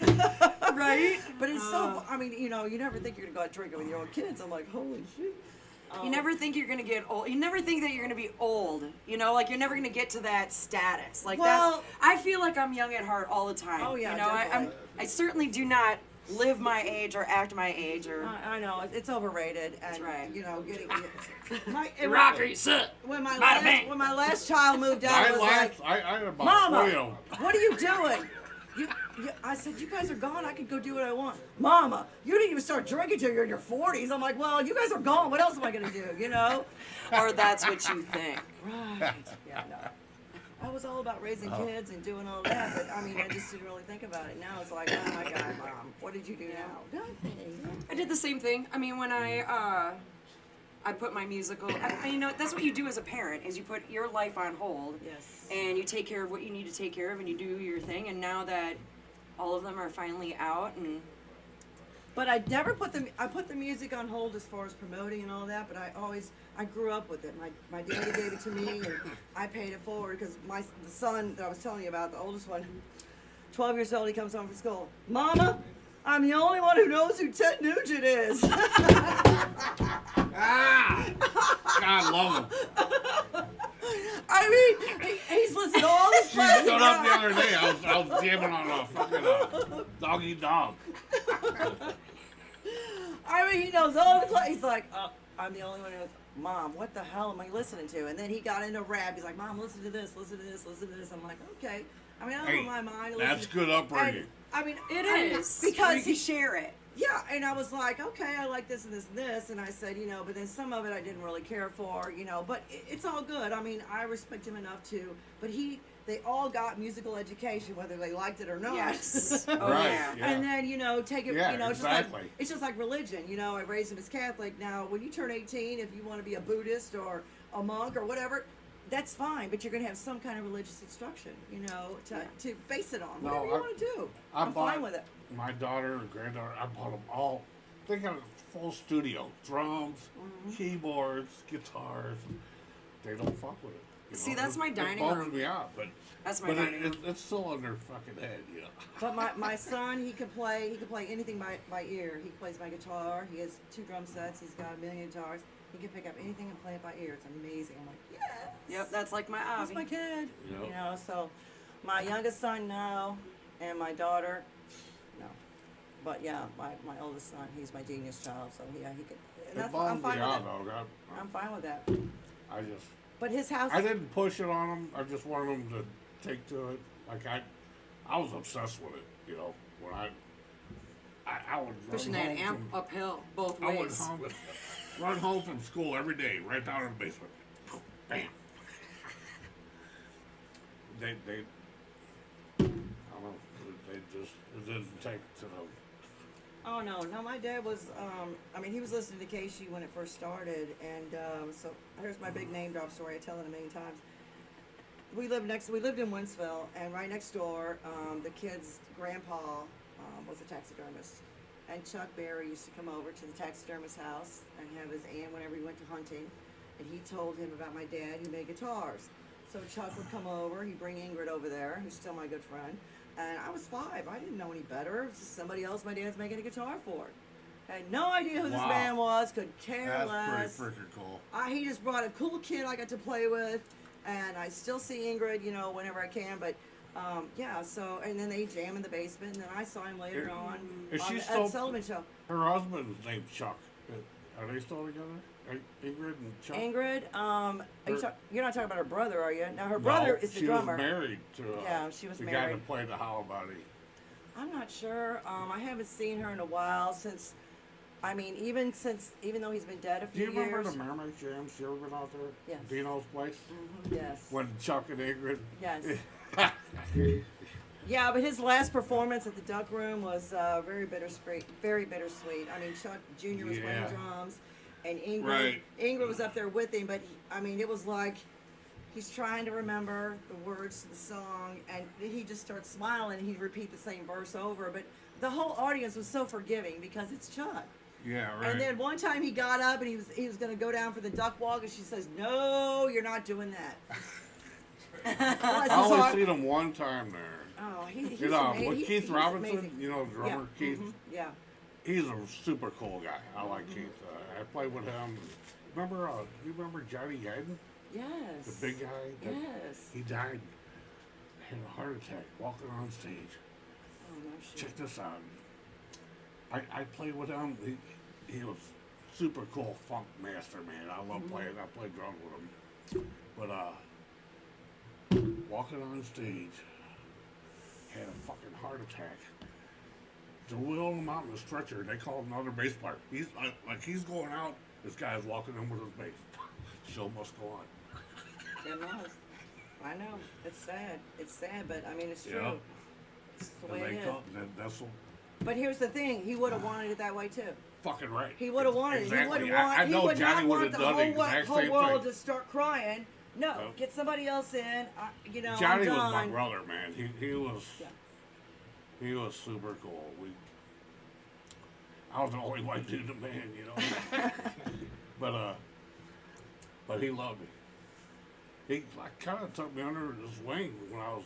Right? But it's so, I mean, you know, you never think you're going to go out drinking with your own kids. I'm like, holy shit. You never think you're gonna get old. You never think that you're gonna be old. You know, like you're never gonna get to that status. Like Well- I feel like I'm young at heart all the time. Oh, yeah, You know, definitely. I certainly do not live my age or act my age or. I know, it's overrated. And, That's right. you know, getting... Rocky, sit. When my Bada bing. last child moved out, I was like, I had about 20 Mama, of them. what are you doing? I said, you guys are gone. I can go do what I want. Mama, you didn't even start drinking till you're in your 40s. I'm like, well, you guys are gone. What else am I going to do, you know? Or that's what you think. Right. Yeah, no. I was all about raising kids and doing all that, but I mean, I just didn't really think about it. Now it's like, oh my God, Mom, what did you do now? Nothing. I did the same thing. I mean, when I put my musical, you know, that's what you do as a parent, is you put your life on hold. Yes. And you take care of what you need to take care of, and you do your thing. And now that all of them are finally out, and But I never put the music on hold as far as promoting and all that. But I grew up with it. My daddy gave it to me, and I paid it forward because the son that I was telling you about, the oldest one, 12 years old, he comes home from school. Mama, I'm the only one who knows who Ted Nugent is. God love him. I mean, he's listening to all this She classic showed up the rock. other day. I was jamming on a fucking doggy dog. I mean, he knows all the classic. He's like, I'm the only one who knows. Mom, what the hell am I listening to? And then he got into rap. He's like, Mom, listen to this, listen to this, listen to this. I'm like, okay. I mean, I don't know my mind. That's good upbringing. And, I mean, it is because you can share it. yeah, and I was like, okay, I like this and this and this, and I said, you know, but then some of it I didn't really care for, you know, but it's all good. I mean, I respect him enough to, but they all got musical education, whether they liked it or not. Yes. Oh, Right, yeah. yeah. And then, you know, take it, Yeah, you know, exactly. it's just like religion. You know, I raised him as Catholic. Now, when you turn 18, if you want to be a Buddhist or a monk or whatever, that's fine, but you're going to have some kind of religious instruction, you know, to base it on. No, Whatever you want to do. I'm fine with it. My daughter and granddaughter, I bought them all. They got a full studio. Drums, keyboards, guitars. They don't fuck with it. You See, know? that's my dining It bums room. me out, but That's my but dining room. it's still on their fucking head, you know. But my son, he could play anything by ear. He plays my guitar. He has 2 drum sets. He's got 1 million guitars. He can pick up anything and play it by ear. It's amazing. I'm like, yes. Yep, that's like my That's Avi. my kid. Yep. You know, so my youngest son, no, and my daughter, no. But yeah, my oldest son, he's my genius child. So yeah, he could. And It I'm bums me fine with out, that. though. I'm fine with that. I just, But his house. I didn't push it on them. I just wanted them to take to it. Like I was obsessed with it. You know, when I would Pushing run that home amp from, uphill both I would ways. run home from school every day, right down in the basement. Bam. They I don't know. They just it didn't take to them. Oh no, my dad was, I mean, he was listening to Casey when it first started, and so here's my big name drop story. I tell it a million times. We lived in Winsville, and right next door, the kid's grandpa was a taxidermist, and Chuck Berry used to come over to the taxidermist's house and have his aunt whenever he went to hunting, and he told him about my dad who made guitars. So Chuck would come over, he'd bring Ingrid over there, who's still my good friend. And I was 5. I didn't know any better. It was just somebody else my dad's making a guitar for. Had no idea who this Wow. man was. Could care That's less. pretty freaking cool. He just brought a cool kid I got to play with, and I still see Ingrid, you know, whenever I can. But yeah, so and then they jam in the basement, and then I saw him later on Is she the still- Ed Sullivan Show. Her husband's named Chuck. Are they still together? Ingrid and Chuck? Ingrid, you're not talking about her brother, are you? Now her No, brother is the she drummer. was married to Yeah, she was the guy married. that played the Hollow Body. I'm not sure. I haven't seen her in a while since. I mean, even though he's been dead a Do few you remember years. the Mermaid Jams? You ever been out there? Yes. Dino's place? Yes. When Chuck and Ingrid? Yes. Yeah, but his last performance at the Duck Room was very bittersweet. Very bittersweet. I mean, Chuck Jr. was playing Yeah. drums, and Ingrid Right. Ingrid was up there with him. But I mean, it was like he's trying to remember the words to the song, and he just starts smiling, and he'd repeat the same verse over. But the whole audience was so forgiving because it's Chuck. Yeah, right. And then one time he got up and he was going to go down for the duck walk, and she says, "No, you're not doing that." I only seen him one time there. Oh, he's You know, amazing. with Keith He's Robinson, amazing. you know, drummer Keith. Yeah. He's a super cool guy. I like Keith. I played with him. Remember, you remember Johnny Guyton? Yes. The big guy? Yes. He died, had a heart attack walking on stage. Oh, no shit. Check this out. I played with him. He was super cool funk master, man. I love playing. I played drums with him. But walking on stage, had a fucking heart attack. They're wheeling him out in a stretcher. They called another bass player. He's like he's going out. This guy's walking in with his bass. Show must go on. It was. I know. It's sad. It's sad, but I mean, it's true. Yeah. It's the And way they it is. call, that's what, But here's the thing: he would have wanted it that way too. fucking right. He would have wanted Exactly. it. He would want. I He know would Johnny not would want have the done the exact whole same world thing. to start crying. No, No. get somebody else in. You know, Johnny I'm was my done. brother, man. Yeah. He was super cool. I was the only white dude in the band, you know. but he loved me. He like kind of took me under his wing when I was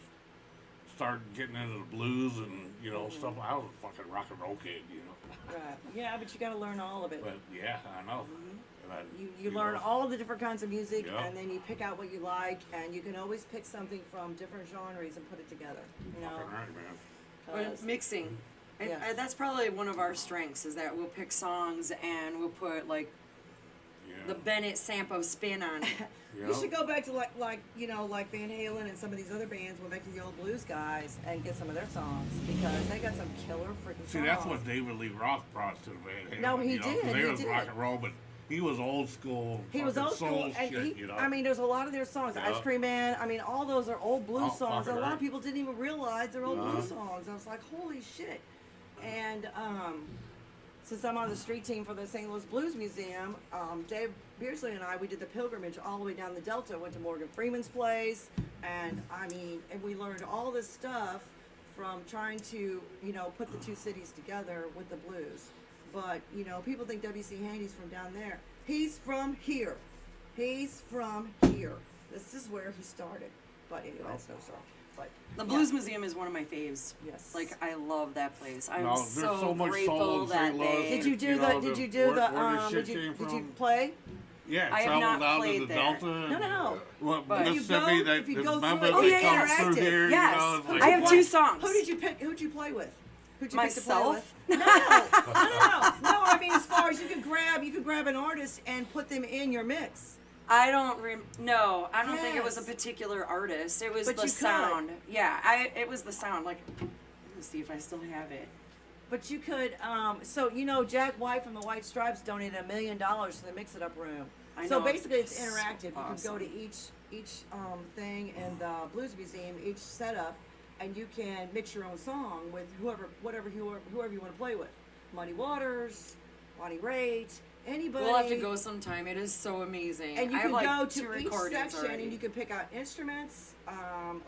started getting into the blues and you know stuff. I was a fucking rock and roll kid, you know. Right. Yeah, but you got to learn all of it. But yeah, I know. And You learn know, all the different kinds of music, Yeah. and then you pick out what you like, and you can always pick something from different genres and put it together. You know, fucking right, man. But 'cause- mixing. And, Yeah. that's probably one of our strengths is that we'll pick songs and we'll put like Yeah. the Bennett Sampo spin on it. You should go back to like you know, like Van Halen and some of these other bands. Went back to the old blues guys and get some of their songs because they got some killer freaking songs. See, that's what David Lee Roth brought to the Van Halen. No, he you know, did, 'cause They he was did. rock and roll, but he was old school. He was fucking old school, soul and shit, he, you know. I mean, there's a lot of their songs. Yeah. Ice Cream Man. I mean, all those are old blues Oh, songs. fucking A lot right. of people didn't even realize they're old Uh-huh. blues songs. I was like, holy shit. And since I'm on the street team for the St. Louis Blues Museum, Dave Beardsley and I, we did the pilgrimage all the way down the Delta, went to Morgan Freeman's place, and I mean, and we learned all this stuff from trying to, you know, put the two cities together with the blues. But, you know, people think W.C. Handy's from down there. He's from here. He's from here. This is where he started. But anyway, that's no story. But The Blues Museum is one of my faves. Yes. Like I love that place. I'm No, there's so much soul grateful in that St. Louis. they. Did you do You know, did the- you do the where the shit did you came from. play? Yeah, I have travel not down to played the there. Delta. No. Well, But- If you Mississippi, go- they, if you the go through members it, Oh, that yeah, come yeah. through Interactive. here, Yes. you know, it's like, I have two songs. Who did you pick? Who'd you play with? Who'd you Myself? pick to play with? No. I mean, as far as you could grab an artist and put them in your mix. I don't no, I don't think it was a Yes. particular artist. It was But the you could. sound. Yeah, it was the sound. Like, let's see if I still have it. But you could, so you know, Jack White from the White Stripes donated $1 million to the Mix It Up room. I So know. basically, it's It's interactive. You can go awesome. to each thing in the Blues Museum, each setup, and you can mix your own song with whoever you want to play with. Muddy Waters, Bonnie Raitt, anybody. We'll have to go sometime. It is so amazing. And you I can have like go 2 to each recordings section already. and you can pick out instruments,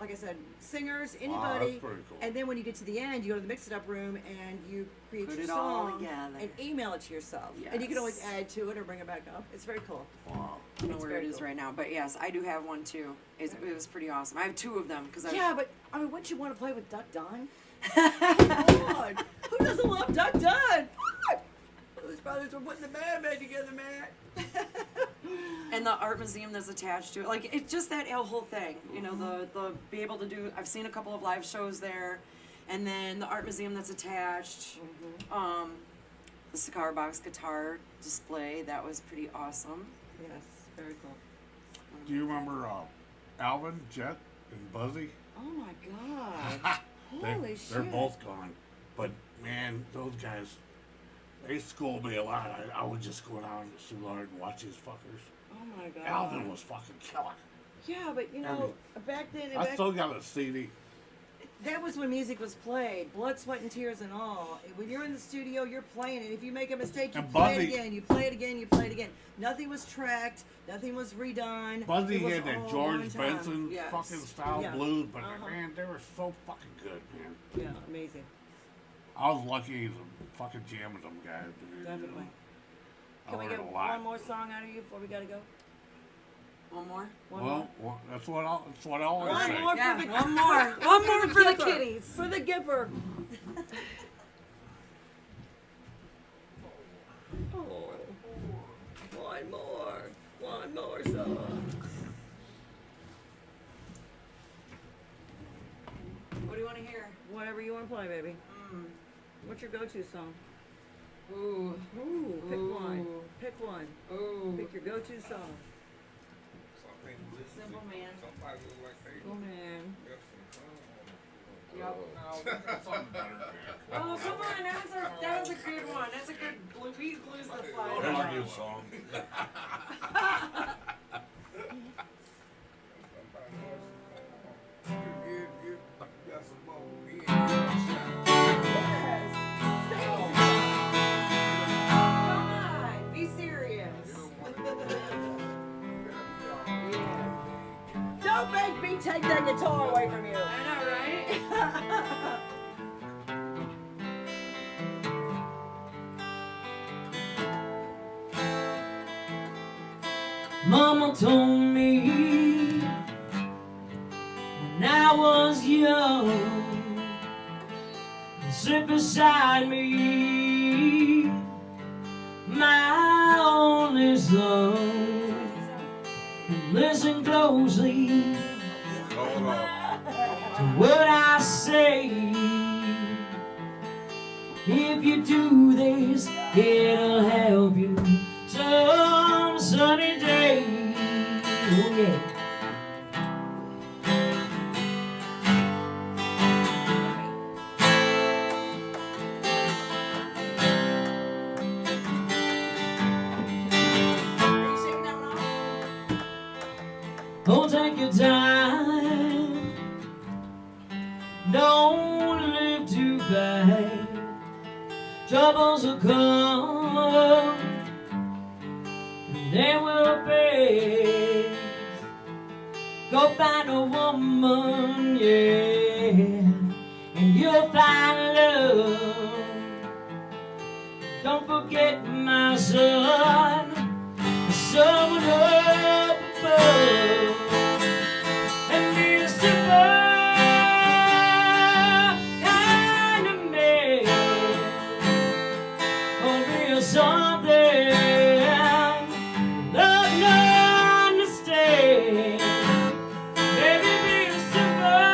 like I said, singers, Wow, anybody. that's pretty cool. And then when you get to the end, you go to the Mix It Up room and you create Put your it all song together. and email it to yourself. And you can always Yes. add to it or bring it back up. It's very cool. wow. I don't know It's where it very is cool. right now, but yes, I do have one too. It was pretty awesome. I have 2 of them because Yeah, but I mean, wouldn't you want to play with Duck Dunn? Come on. Who doesn't love Duck Dunn? Those brothers were putting the band back together, man. and the art museum that's attached to it. Like it's just that whole thing, you know, the be able to do. I've seen a couple of live shows there, and then the art museum that's attached. The cigar box guitar display that was pretty awesome. Yes, very cool. Do you remember Alvin, Jet, and Buzzy? Oh my God. Holy shit. They're both gone. But man, those guys, they schooled me a lot. I would just go down to Soulard and watch these fuckers. Oh my God. Alvin was fucking killer. Yeah, but you know, back then. I still got a CD. that was when music was played, blood, sweat, and tears and all. When you're in the studio, you're playing it. If you make a mistake, you And play it Buzzy- again. You play it again. You play it again. Nothing was tracked. Nothing was redone. Buzzy It was had that all George one time. Benson Yes. fucking style Yeah. blues, but Uh-huh. man, they were so fucking good, man. Yeah, amazing. I was lucky to fucking jam with them guys, dude. Definitely. I Can we learned get a lot. one more song out of you before we gotta go? One more. One more. Well, that's what I always One say. more Yeah, for the one more. One more for the Gipper. kitties. For the Gipper. Oh, one more. One more song. What do you want to hear? Whatever you want to play, baby. What's your go-to song? Ooh. Ooh, pick Ooh. one. Pick one. Ooh. Pick your go-to song. Simple Man. Oh man. Yep. Something better, man. Oh, come on. That was a good one. That's a good Blues the Don't Fly. argue, song. Yes. Come on. Be serious. Don't make me take that guitar away from you. I know, right? Mama told me when I was young, sit beside me, my only son, and listen closely Hold on. to what I say. If you do this, it'll help you some sunny day. Oh yeah. Are you singing that one off? Oh, take your time. Don't live too fast. Troubles will come, and they will pass. Go find a woman, yeah, and you'll find love. Don't forget, my son, someone up above, and be a simple kind of man, or be a something love and understand. Baby, be a simple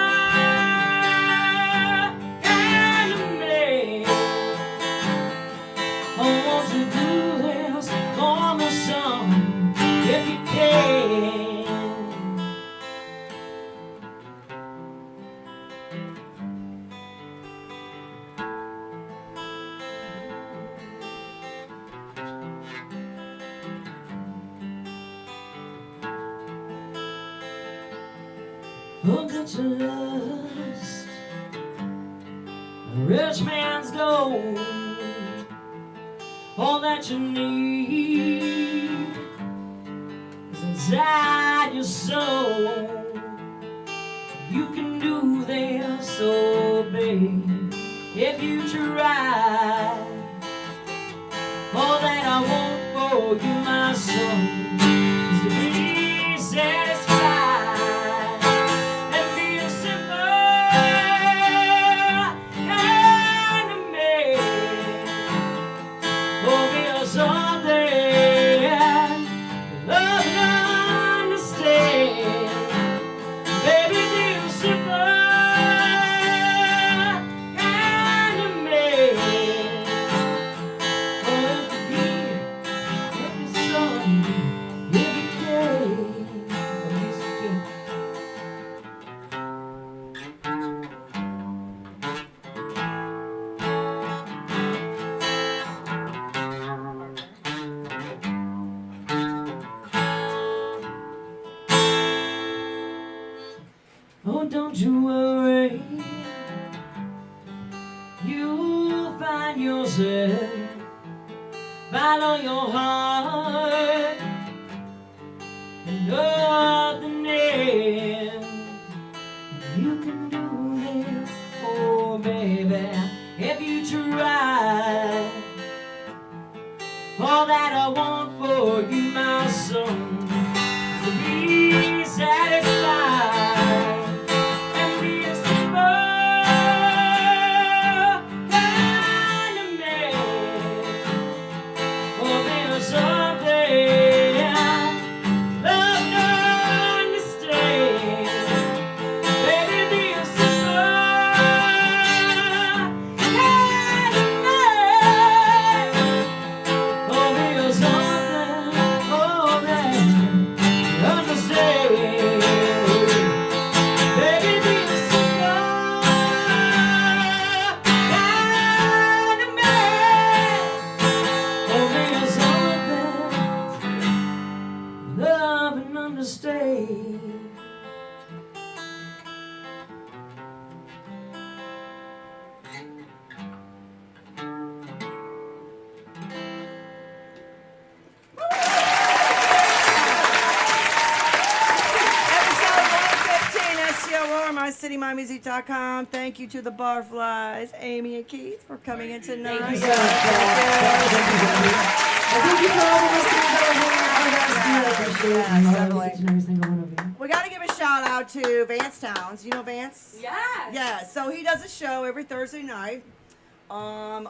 kind of man. Oh, won't you do this for me, son, if you can? Forget your lust, a rich man's gold. All that you need is inside your soul. You can do this, so babe, if you try. All that I want for you, my son, is to be satisfied and be a simple kind of man. Oh, be a something love and understand. Baby, be a simple kind of man. Oh, if you be son, if you can, at least you can. Oh, don't you worry, find yourself, follow your heart, and nothing else. You can do this, oh baby, if you try. All that I want for you, my son, is to be satisfied and be a simple kind of man. Oh, there's something love to understand. Baby, be a simple kind of man. Oh, there's something, oh man, understand. Baby, be a simple kind of man. Oh, there's something, love and understand. Episode 115, Stl Roar, mycitymymusic.com. Thank you to the Barflies, Amy and Keith, for coming in tonight. Thank you for all the listeners that are hanging out with us. We appreciate it. Yes, We love definitely. each and every single one of you. We got to give a shout out to Vance Towns. You know Vance? Yes. Yeah, so he does a show every Thursday night on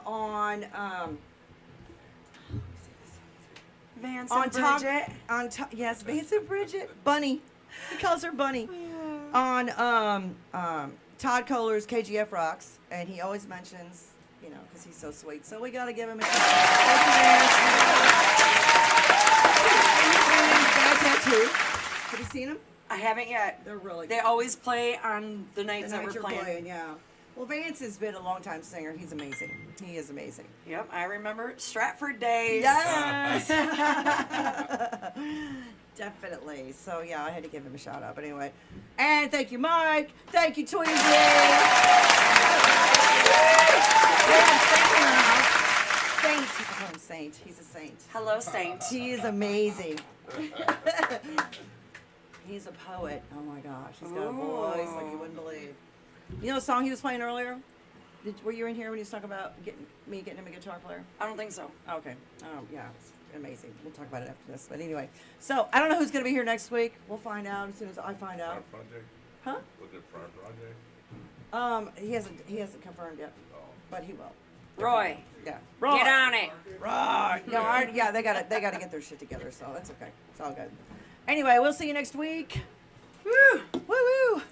Vance on and top Bridget. on top. Yes, Vance and Bridget. Bunny. He calls her Bunny. On Todd Kohler's KGF Rocks, and he always mentions, you know, because he's so sweet. So we got to give him a shout out. Bad Tattoo. Have you seen them? I haven't yet. They're really They good. always play on the The nights that night we're you're playing. yeah. Well, Vance has been a long time singer. He's amazing. He is amazing. Yep, I remember Stratford days. Yes. Definitely. So yeah, I had to give him a shout out. But anyway, and thank you, Mike. Thank you, Tweezy. We have Saint in the house. Saint. I call him Saint. He's a saint. Hello, Saint. He is amazing. He's a poet. Oh my gosh, he's got a voice like you wouldn't believe. You know the song he was playing earlier? Were you in here when he was talking about getting him a guitar player? I don't think so. Okay. Yeah, it's amazing. We'll talk about it after this. But anyway, so I don't know who's going to be here next week. We'll find out as soon as I find out. Fire project? Huh? Was it Fire project? He hasn't confirmed yet, but he will. Roy, Yeah. get on it. Right. No, yeah, they got to get their shit together. So that's okay. It's all good. Anyway, we'll see you next week. Woo! Woo woo!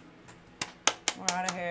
We're out of here.